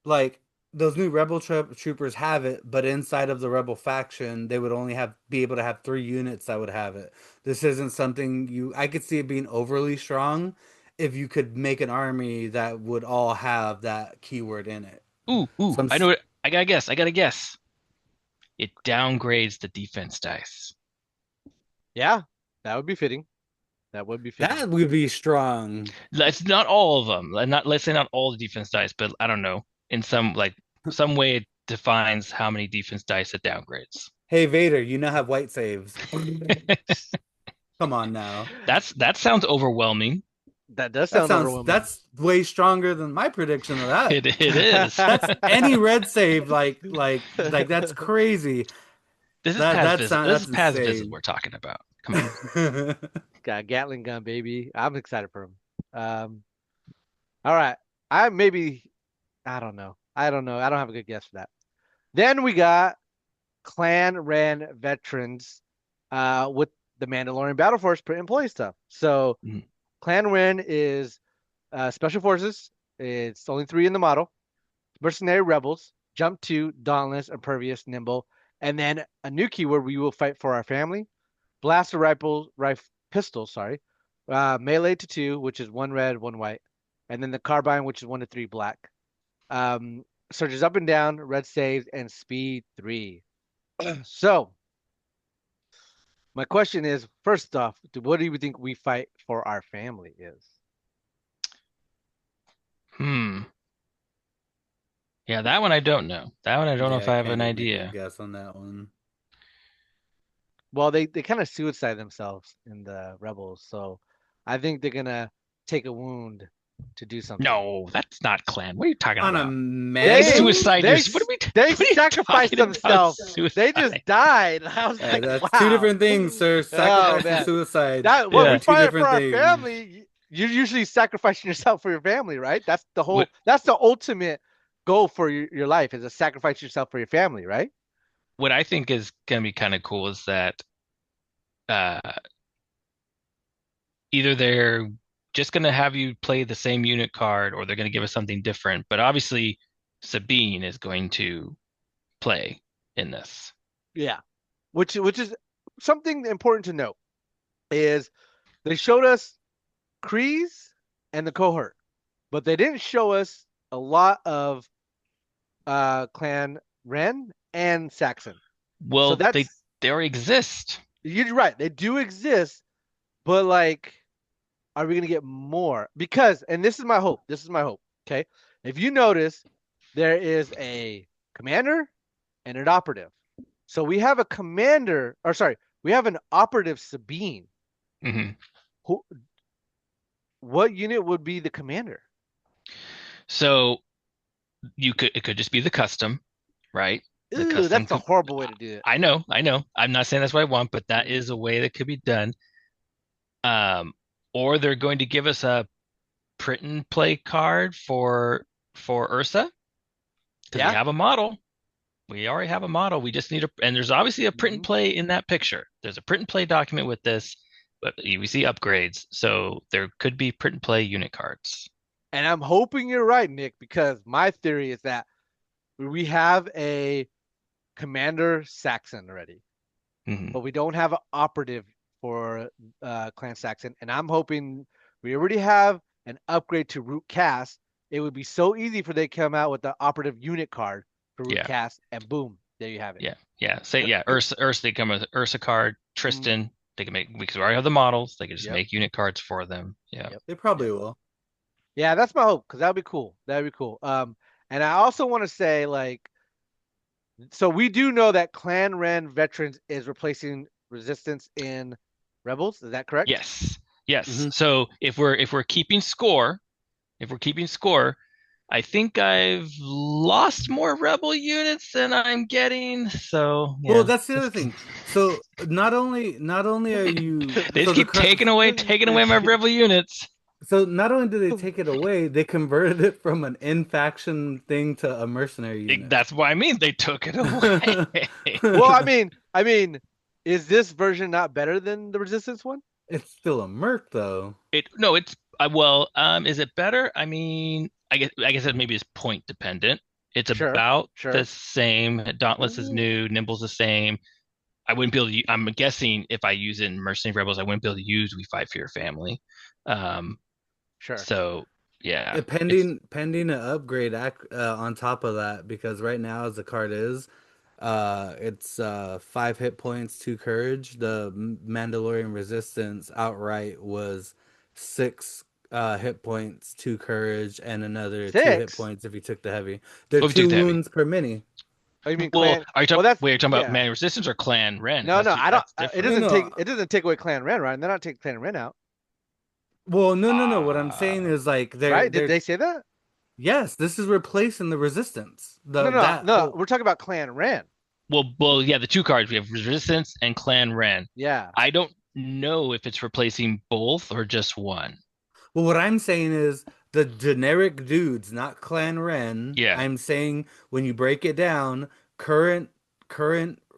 like, those new rebel troopers have it, but inside of the rebel faction, they would only have be able to have 3 units that would have it. This isn't something you. I could see it being overly strong if you could make an army that would all have that keyword in it. Ooh, So I'm I know it. I gotta guess. I gotta guess. It downgrades the defense dice. Yeah, that would be fitting. That would be fitting. that would be strong. It's not all of them. Not let's say not all the defense dice, but I don't know. In some way it defines how many defense dice it downgrades. Hey Vader, you now have white saves. Come on now. That sounds overwhelming. That does sound overwhelming. That's way stronger than my prediction of that. It is. That's any red save like that's crazy. This is That past that visit. sound This is that's past visit insane. we're talking about. Come on. Got a Gatling gun, baby. I'm excited for him. All right. I maybe I don't know. I don't know. I don't have a good guess for that. Then we got Clan Ren veterans with the Mandalorian Battle Force print and play stuff. So Mhm. Clan Ren is special forces. It's only 3 in the model. Mercenary rebels, jump 2, dauntless, impervious, nimble, and then a new keyword: we will fight for our family. Blaster pistol, sorry. Melee to 2, which is 1 red, 1 white, and then the carbine, which is 1 to 3 black. Surges up and down, red saves, and speed 3. So my question is, first off, what do you think we fight for our family is? Hmm. Yeah, that one I don't know. That one I don't know Yeah, if I I have can't an even make a idea. guess on that one. Well, they kind of suicide themselves in the rebels, so I think they're gonna take a wound to do something. No, that's not clan. What are you talking On a about? They Mando? Suicide they yours. What are we they what are you sacrificed talking about? themselves. They just Suicide. died. I was like, That's two wow. different things, sir. Oh Sacrifice and man, suicide that what are we Yeah. two fight for different our things. family. You're usually sacrificing yourself for your family, right? That's the What whole. That's the ultimate goal for your life is to sacrifice yourself for your family, right? what I think is gonna be kind of cool is that uh either they're just gonna have you play the same unit card or they're gonna give us something different. But obviously Sabine is going to play in this. Yeah. Which is something important to note is they showed us Kreese and the cohort, but they didn't show us a lot of Clan Ren and Saxon. So Well, that's they already exist. you're right. They do exist, but like, are we gonna get more? Because, and this is my hope. This is my hope. Okay. If you notice, there is a commander and an operative. So we have a commander, or sorry, we have an operative Sabine. Hmm. Who, what unit would be the commander? So it could just be the custom, right? The Ooh, custom that's a com horrible way to do it. I know. I'm not saying that's what I want, but that Mm, is a way that could be done. Um, or they're going to give us a print and play card for Ursa because we yeah. have a model. We already have a model. We just need and there's obviously a print and Hmm. play in that picture. There's a print and play document with this, but we see upgrades. So there could be print and play unit cards. And I'm hoping you're right, Nick, because my theory is that we have a commander Saxon already, Hmm. but we don't have an operative for Clan Saxon. And I'm hoping we already have an upgrade to Root Cast. It would be so easy for they to come out with the operative unit card for Root Yeah, Cast, and boom, there you have it. yeah. Say yeah, Ursa. They come with Ursa card. Mm, Tristan. They can make because we already have the models. They can just yep, make unit cards for them. Yeah. yep, They probably yep. will. Yeah, that's my hope because that'd be cool. That'd be cool. And I also want to say, like, so we do know that Clan Ren veterans is replacing Resistance in Rebels. Is that correct? Yes. Yes. Hmm. So if we're keeping score, if we're keeping score, I think I've lost more rebel units than I'm getting. So Well, yeah, that's the other just thing. So not only are you they just keep taking away my rebel units. so not only do they take it away, they converted it from an in-faction thing to a mercenary unit. That's what I mean. They took it away. Well, I mean, is this version not better than the Resistance one? It's still a merc though. It no, it's well, is it better? I mean, I guess it maybe is point dependent. It's Sure, about the sure. same. Dauntless is Ooh, new. Nimble's the same. I wouldn't be able to. I'm guessing if I use it in Mercenary Rebels, I wouldn't be able to use We Fight for Your Family. Um, sure. so yeah, it's Pending an upgrade on top of that, because right now as the card is, it's 5 hit points, 2 courage. The Mandalorian resistance outright was 6 hit points, 2 courage, and another 2 hit Six? points if you took the heavy. They're what we take two the heavy. wounds per mini. Oh, you mean Well, clan? are you Well, talking? that's Wait, are you talking about yeah. Man Resistance or Clan Ren? No, no, I don't. That's It different. No, doesn't take. no. It doesn't take away Clan Ren, right? They're not taking Clan Ren out, Well, no, no, no. What I'm saying Uh, is like right? Did they say that? yes, this is replacing the resistance. No, The no, that no. whole We're talking about Clan Ren. yeah, the two cards we have Resistance and Clan Ren. Yeah. I don't know if it's replacing both or just one. Well, what I'm saying is the generic dudes, not Clan Ren. Yeah. I'm saying when you break it down, current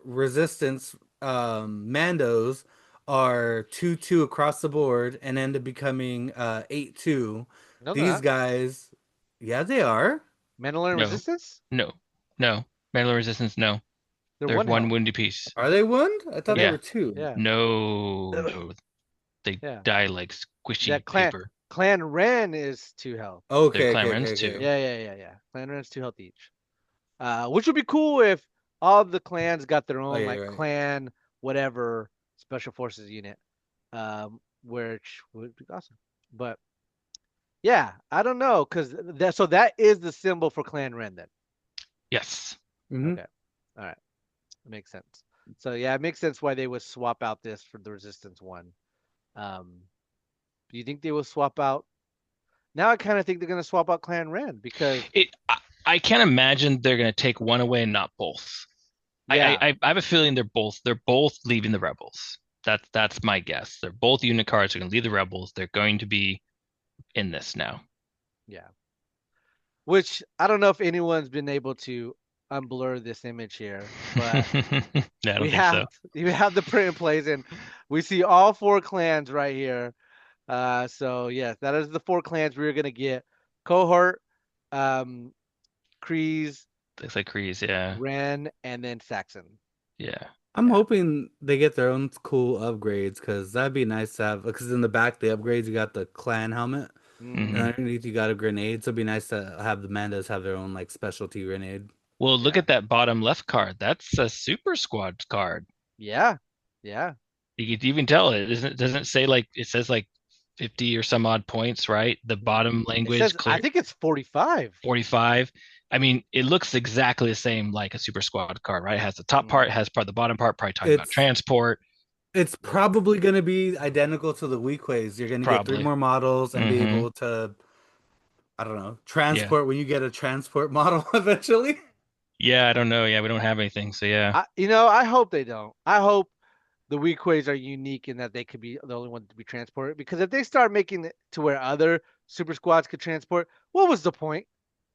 resistance Mandos are 2-2 across the board and end up becoming 8-2. No, they're These not. guys, yeah, they are. Mandalorian No. Resistance. No. No. Mandalorian Resistance. No. They're They're one one health. wounded piece. Are they one? I thought they Yeah. were two. Yeah. No. No. They Yeah. die like That squishy Clan paper. Clan Ren is two health. They're Okay, Clan okay, Ren's okay, too. okay. Yeah. Clan Ren's two health each. Which would be cool if all of the clans got their Oh own yeah, like you're right. clan whatever special forces unit, which would be awesome. But yeah, I don't know because that is the symbol for Clan Ren then. Yes. Hmm. Okay, all right, that makes sense. So yeah, it makes sense why they would swap out this for the Resistance one. Um, do you think they will swap out? Now I kind of think they're gonna swap out Clan Ren because I can't imagine they're gonna take one away and not both. yeah, I have a feeling they're both leaving the rebels. That's my guess. They're both unit cards. They're gonna leave the rebels. They're going to be in this now. yeah. Which I don't know if anyone's been able to unblur this image here, but I we don't think so. have we have the print in place and we see all four clans right here. So yes, that is the four clans we're gonna get. Cohort, um, Kreese, Looks like Kreese, yeah. Ren, and then Saxon. Yeah. I'm Yeah. hoping they get their own cool upgrades because that'd be nice to have. Because in the back, the upgrades, you got the clan helmet, and Hmm. Hmm. underneath you got a grenade. So it'd be nice to have the Mandas have their own like specialty grenade. Well, look Yeah. at that bottom left card. That's a Super Squad card. Yeah. Yeah. You can even tell it doesn't say like it says like 50 or some odd points, right? The bottom It language says I clear think it's 45. 45. I mean, it looks exactly the same like a Super Squad card, right? It has the top part, Mm. has part the bottom part, probably talking about It's transport, it's Yeah. probably gonna be identical to the Weequays. You're gonna get three probably. more models and be Hmm. able to, I don't know, Yeah. transport when you get a transport model eventually. Yeah, I don't know. Yeah, we don't have anything. So yeah. I hope they don't. I hope the Weequays are unique in that they could be the only one to be transported. Because if they start making it to where other super squads could transport, what was the point?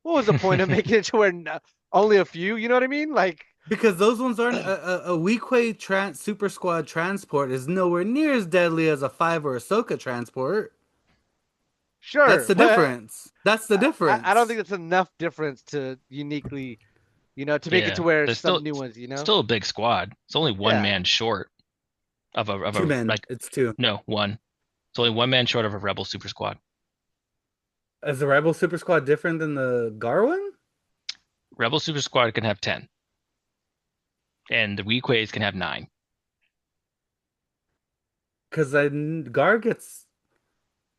What was the point of making it to where only a few? You know what I mean? Like, Because those ones aren't a Weequay Super Squad transport is nowhere near as deadly as a 5 or Ahsoka transport. That's sure, the but difference. That's the I don't think difference. it's enough difference to uniquely, to make it to Yeah. where There's some still new ones, still a big squad. It's only one Yeah. man short of Two a men. like It's two. no, one. It's only one man short of a rebel super squad. Is the Rebel Super Squad different than the Garwin? Rebel super squad can have 10 and the Weequays can have 9. Because Gar gets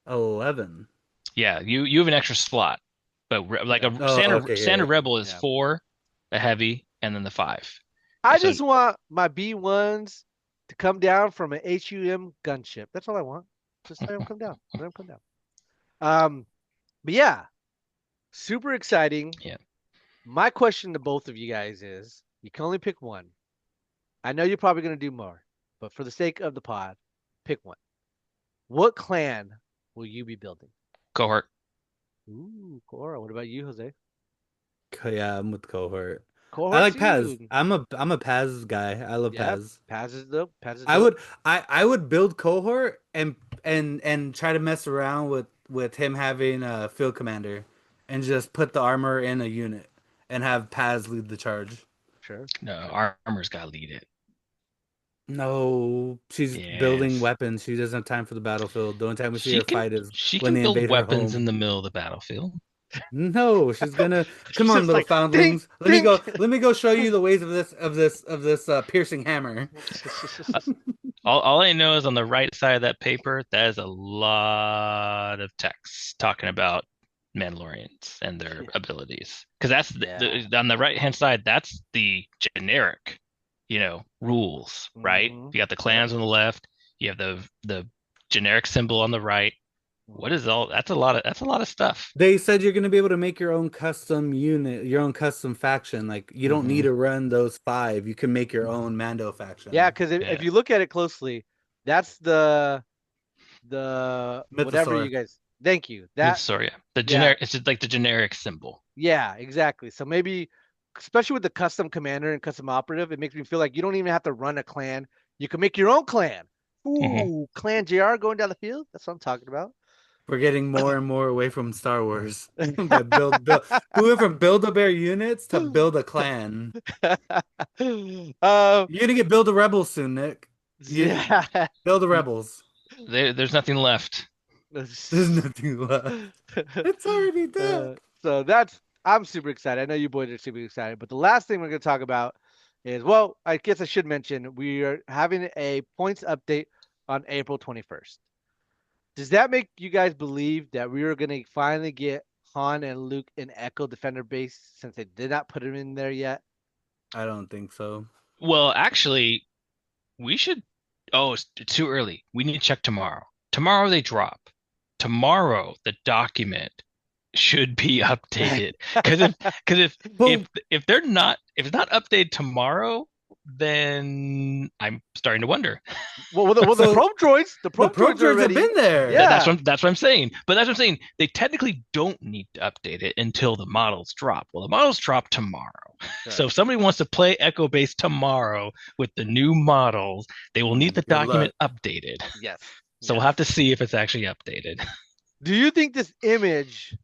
11. Yeah, you have an extra slot, but like Yeah. a Oh, okay, standard okay. rebel is Yeah. 4, a heavy, and then the 5. I So just want my B1s to come down from an HUM gunship. That's all I want. Just let them come down. Let them come down. But yeah, super exciting. yeah, My question to both of you guys is, you can only pick one. I know you're probably gonna do more, but for the sake of the pod, pick one. What clan will you be building? cohort. Ooh, Cora. What about you, Jose? Yeah, I'm with Cohort. I Cohort like Paz. too. I'm a Paz guy. I love Yeah, Paz. Paz is dope. Paz is I dope. would I would build Cohort and try to mess around with him having a field commander and just put the armor in a unit and have Paz lead the charge. Sure. No, Armor's got to lead it. No, she's building Yes. weapons. She doesn't have time for the battlefield. The only time we see She her can fight is she when can they build invade her weapons in home. the middle of the battlefield. No, she's gonna come She's on, just little like ding, foundlings. ding. Let me go show you the ways of this piercing hammer. Uh, all I know is on the right side of that paper, that is a lot of text talking about Mandalorians and their Yeah. abilities. Because that's Yeah. on the right hand side, that's the generic, rules, right? Hmm. You got the Yep. clans on the left, you have the generic symbol on the right. What is all? That's a lot of stuff. They said you're gonna be able to make your own custom unit, your own custom faction. Like you don't need Hmm. to run those five. You can make your own Mando Yeah, faction. because if Yeah. you look at it closely, that's the whatever you Mythosaur. guys. Thank you. That Mythosaur, yeah. The yeah, generic, it's just like the generic symbol. yeah, exactly. So maybe, especially with the custom commander and custom operative, it makes me feel like you don't even have to run a clan. You can make your own clan. Hmm. Ooh, Clan JR going down the field. That's what I'm talking about. We're getting more and more away from Star Wars by build. We went from Build-A-Bear units to build a clan. um, You're gonna get Build a Rebels soon, Nick. You yeah. Build a Rebels. There's nothing left. There's nothing left. It's already dead. So that's I'm super excited. I know you boys are super excited. But the last thing we're going to talk about is, well, I guess I should mention we are having a points update on April 21st. Does that make you guys believe that we are going to finally get Han and Luke in Echo Defender base since they did not put him in there yet? I don't think so. Well, actually, we should. Oh, it's too early. We need to check tomorrow. Tomorrow they drop. Tomorrow the document should be updated. Because Well, if they're not if it's not updated tomorrow, then I'm starting to wonder. Well, the so the the probe probe droids are droids have already. been there. Yeah. That's what I'm saying. But that's what I'm saying. They technically don't need to update it until the models drop. Well, the models drop tomorrow. So Sure. if somebody wants to play Echo Base tomorrow with the new models, they will need the Good document luck. updated. Yes. So we'll Yes. have to see if it's actually updated. Do you think this image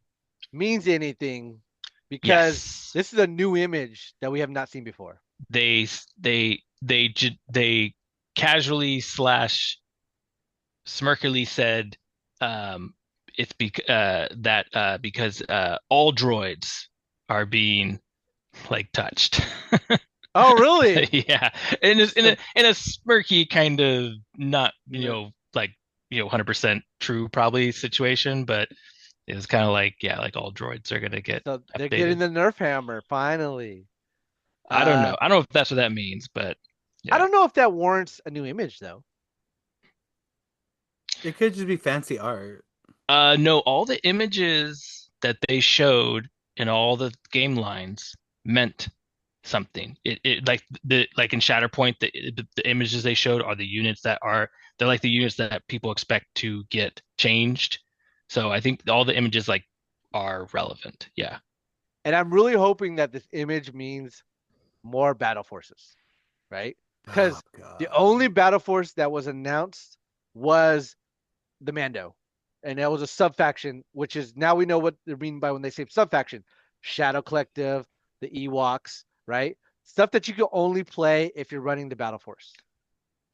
means anything? Because Yes. this is a new image that we have not seen before. They casually slash smirkily said it's because all droids are being like touched. Oh, really? Yeah, in a smirky kind of not Yeah. 100% true probably situation, but it was kind of like, yeah, like all droids are gonna get So they're getting updated. the Nerf hammer finally. I don't Uh, know. I don't know if that's what that means, but I yeah. don't know if that warrants a new image though. It could just be fancy art. No, all the images that they showed in all the game lines meant something. It like in Shatterpoint, the images they showed are the units they're like the units that people expect to get changed. So I think all the images like are relevant. Yeah. And I'm really hoping that this image means more battle forces, right? Oh Because the God. only battle force that was announced was the Mando. And that was a sub faction, which is now we know what they mean by when they say sub faction. Shadow Collective, the Ewoks, right? Stuff that you can only play if you're running the battle force.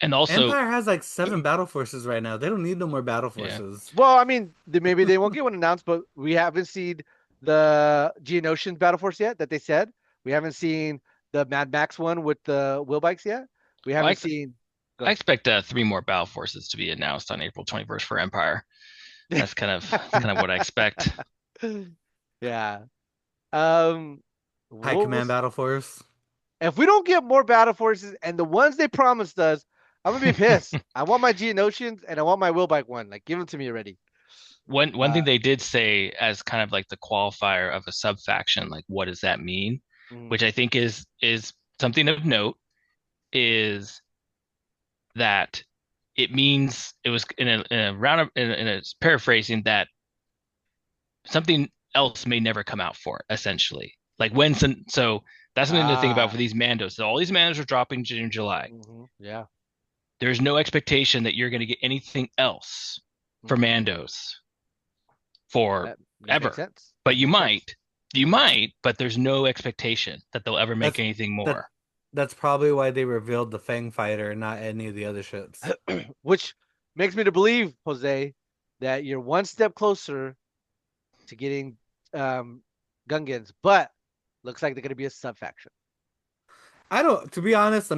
And also, Empire has like 7 battle forces right now. They don't need no more battle yeah. forces. Well, I mean, maybe they won't get one announced, but we haven't seen the Geonosian battle force yet that they said. We haven't seen the Mad Max one with the wheel bikes yet. We Well, haven't seen. I Go expect three more battle forces to be announced on April 21st for Empire. That's kind of what I expect. Yeah. Um. High What Command was Battle Force. if we don't get more battle forces and the ones they promised us? I'm gonna be pissed. I want my Geonosians and I want my wheel bike one. Like, give them to me already. One Uh. thing they did say as kind of like the qualifier of a sub faction, like what does that mean? Mm. Which I think is something of note is that it means it was in a round of in a paraphrasing that something else may never come out for it, essentially. Like so that's something to think about for Ah. these Mandos. So all these Mandos are dropping June, July. Yeah. There's no expectation that you're going to get anything else for Mm. Mandos for That makes ever, sense. but That you makes sense. might. You might, but there's no expectation that they'll ever make That's anything that. more. That's probably why they revealed the Fang Fighter, not any of the other ships. Which makes me to believe, Jose, that you're one step closer to getting um, Gungans, but looks like they're going to be a sub faction. I don't. To be honest,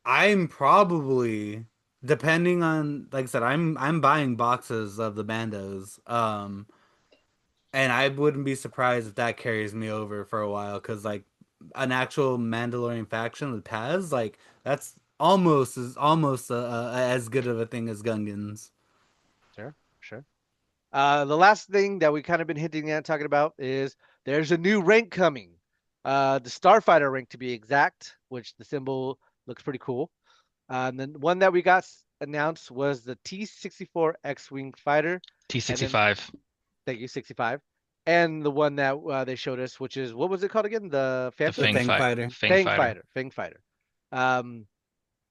I'm probably depending on, like I said, I'm buying boxes of the Mandos. And I wouldn't be surprised if that carries me over for a while, because like an actual Mandalorian faction with Paz, like that's almost as good of a thing as Gungans. Sure, sure. The last thing that we kind of been hinting at, talking about, is there's a new rank coming. The Starfighter rank to be exact, which the symbol looks pretty cool. And then one that we got announced was the T-64 X-Wing fighter, and then T65, thank you 65, and the one that they showed us, which is what was it called again? The the The Phantom Fang Fighter. Fang Fighter. Fang Fighter. Um,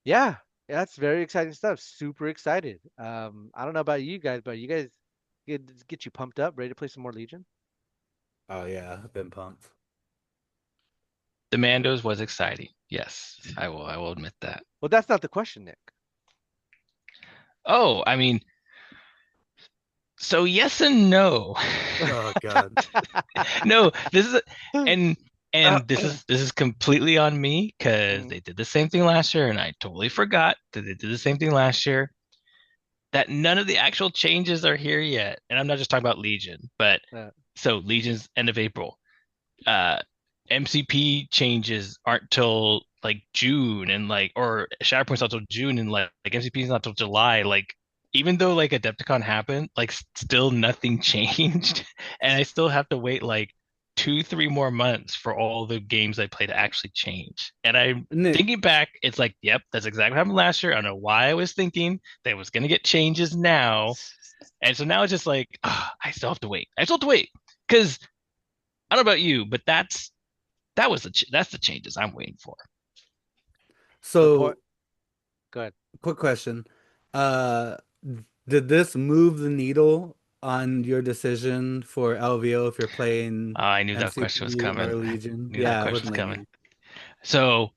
yeah, that's very exciting stuff. Super excited. I don't know about you guys, but you guys get you pumped up, ready to play some more Legion? Oh yeah, I've been pumped. The Mandos was exciting. Yes, I will admit that. Well, that's not the question, Nick. Oh, I mean, so yes and no. Oh God. No, this is and Uh, this is completely on me because mm, they did the same thing last year, and I totally forgot that they did the same thing last year. That none of the actual changes are here yet, and I'm not just talking about Legion, but uh, so Legion's end of April. uh MCP changes aren't till like June, and like or Shatterpoint's not till June, and like MCP is not till July. Like even though like Adepticon happened, like still nothing changed, and I still have to wait like 2, 3 more months for all the games I play to actually change. And I'm Nick, thinking back, it's like, yep, that's exactly what happened last year. I don't know why I was thinking that was gonna get changes now, and so now it's just like, I still have to wait. I still have to wait because I don't know about you, but that's the changes I'm waiting for. the point. so Go ahead. quick question. Uh, did this move the needle on your decision for LVO if you're playing I knew that question was MCP or coming. I Legion? knew that Yeah, it question was wasn't letting coming. you. So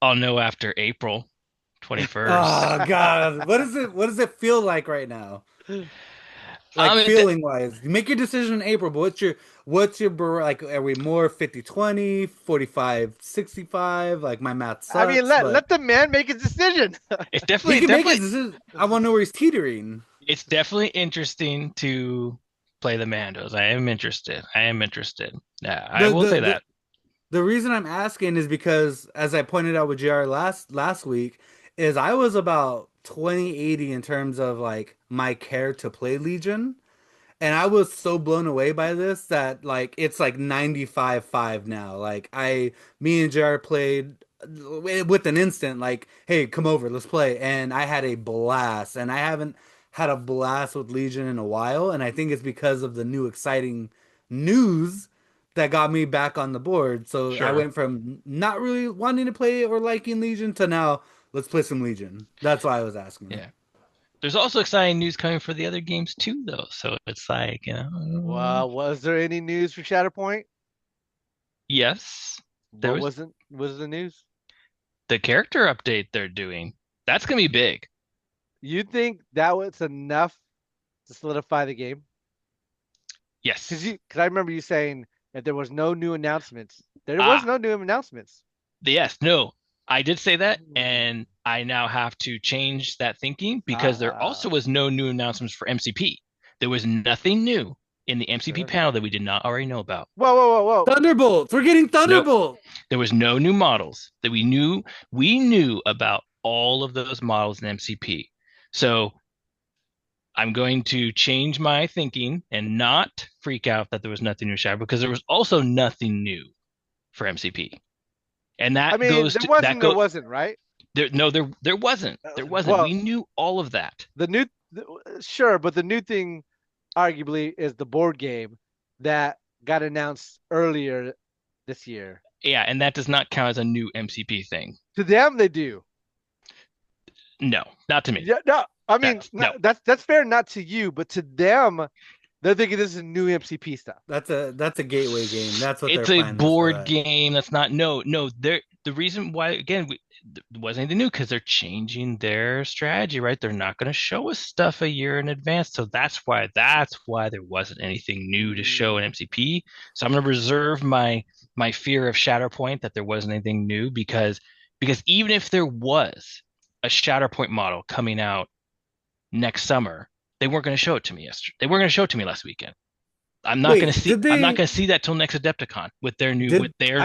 I'll know after April 21st. Oh God, what does it feel like right now? Like Um, it, feeling wise, you make your decision in April, but like, are we more 50-20, 45-65? Like my math I mean, sucks, but let the man make his decision. it's he definitely can make his definitely decision. I want to know where he's teetering. it's definitely interesting to play the Mandos. I am interested. I am interested. Yeah, I The will the say the that. The reason I'm asking is because, as I pointed out with JR last week, is I was about 2080 in terms of like my care to play Legion. And I was so blown away by this that like it's like 95-5 now. Like me and JR played with an instant, like, hey, come over, let's play. And I had a blast. And I haven't had a blast with Legion in a while. And I think it's because of the new exciting news that got me back on the board. So I Sure. went from not really wanting to play or liking Legion to now let's play some Legion. That's why I was asking. Yeah. There's also exciting news coming for the other games too, though. So it's like, Well, was there any news for Shatterpoint? yes, there What was wasn't was the news? the character update they're doing. That's gonna be big. You think that was enough to solidify the game? Yes. Because I remember you saying that there was no new announcements. There was Ah, no new announcements. yes, no, I did say that, Mm. and I now have to change that thinking because there Uh, also was no new announcements for MCP. There was nothing new in the MCP sure. panel that we did not already know about. Whoa, whoa, whoa, whoa. Thunderbolts! We're getting Nope. Thunderbolt! There was no new models that we knew. We knew about all of those models in MCP. So I'm going to change my thinking and not freak out that there was nothing new Shadow because there was also nothing new for MCP. And I mean, there wasn't, right? there no there wasn't. There wasn't. Well, We knew all of that. the new, sure, but the new thing, arguably, is the board game that got announced earlier this year. Yeah, and that does not count as a new MCP thing. To them, they do. No, not to me. Yeah, no, I mean, No. that's fair, not to you, but to them, They're thinking this is new MCP stuff. That's a gateway game. That's what their It's a plan is for board that. game. That's not no. The reason why again it wasn't anything new because they're changing their strategy, right? They're not going to show us stuff a year in advance, so that's why there wasn't anything new to show in MCP. So I'm going to reserve my fear of Shatterpoint that there wasn't anything new because even if there was a Shatterpoint model coming out next summer, they weren't going to show it to me yesterday. They weren't going to show it to me last weekend. Wait, did I'm not they going to see that till next Adepticon with did I new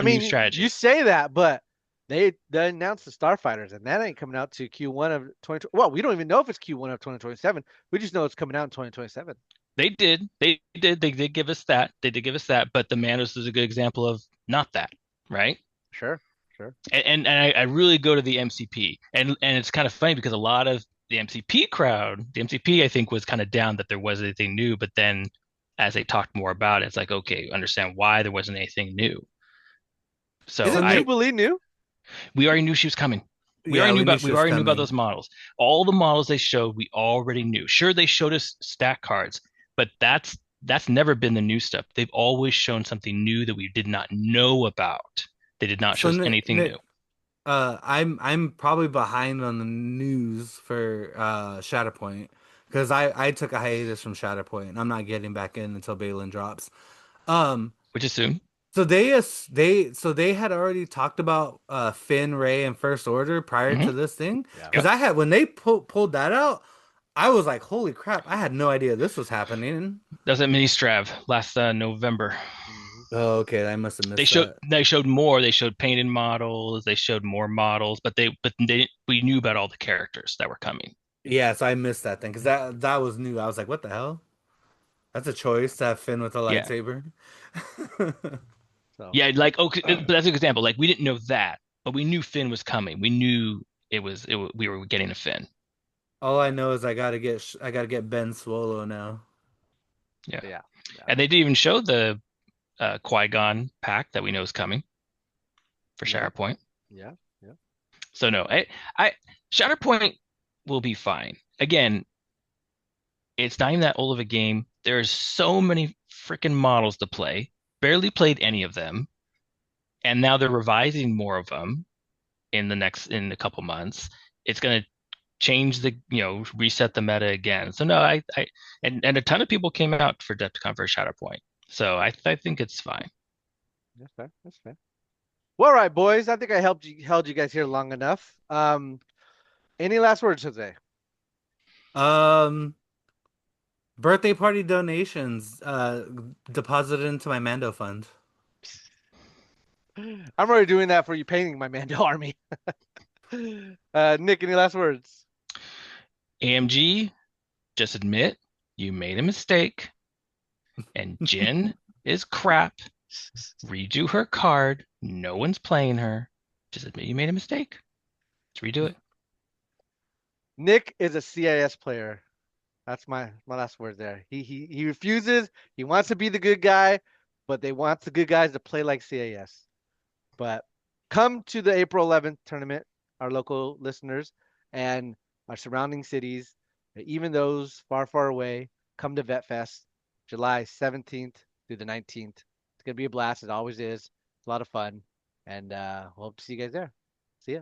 mean, you strategy. say that, but they announced the Starfighters, and that ain't coming out to Q1 of 2020. Well, we don't even know if it's Q1 of 2027. We just know it's coming out in 2027. They did. They did give us that. They did give us that, but the Mandos is a good example of not that, right? Sure, sure. And I really go to the MCP. And it's kind of funny because a lot of the MCP crowd, the MCP I think was kind of down that there was anything new, but then as they talked more about it, it's like, okay, understand why there wasn't anything new. So so Isn't Nick? Jubilee new? we already knew she was coming. Yeah, we knew she We was already knew about coming. those models. All the models they showed, we already knew. Sure, they showed us stack cards, but that's never been the new stuff. They've always shown something new that we did not know about. They did not show So us anything new. I'm probably behind on the news for Shatterpoint because I took a hiatus from Shatterpoint and I'm not getting back in until Balin drops. Um, Which is soon. so they had already talked about Finn, Ray, and First Order prior Hmm. to this thing Yeah. because Yep. I had when they pulled that out, I was like, holy crap! I had no idea this was happening. That was at Mini Strav last November. Mhm. Oh, okay, I must have They missed showed that. they showed more. They showed painted models. They showed more models, but we knew about all the characters that were coming. Yeah, so I missed that thing because that was new. I was like, what the hell? That's a choice to have Finn with a Yeah. lightsaber. So Yeah, like okay, but that's an example. Like we didn't know that, but we knew Finn was coming. We knew we were getting a Finn. All I know is I gotta get Ben Swallow now. Yeah. yeah, yeah, And they did even show the Qui-Gon pack that we know is coming for yeah, Shatterpoint. yeah, yeah. So no, I Shatterpoint will be fine. Again, it's not even that old of a game. There's so many freaking models to play. Barely played any of them, and now they're revising more of them in a couple months. It's gonna change reset the meta again. So no, I and a ton of people came out for Adepticon for Shatterpoint. So I think it's fine. That's fair. That's fair. Well, all right, boys. I think I held you guys here long enough. Any last words, Jose? Um, birthday party donations deposited into my Mando fund. I'm already doing that for you painting my Mando army. Nick, any last words? AMG, just admit you made a mistake, and Jin is crap. Redo her card. No one's playing her. Just admit you made a mistake. Let's redo it. Nick is a CIS player. That's my last word there. He refuses. He wants to be the good guy, but they want the good guys to play like CIS. But come to the April 11th tournament, our local listeners and our surrounding cities, even those far, far away. Come to VetFest, July 17th through the 19th. It's gonna be a blast. It always is. It's a lot of fun, and hope to see you guys there. See ya.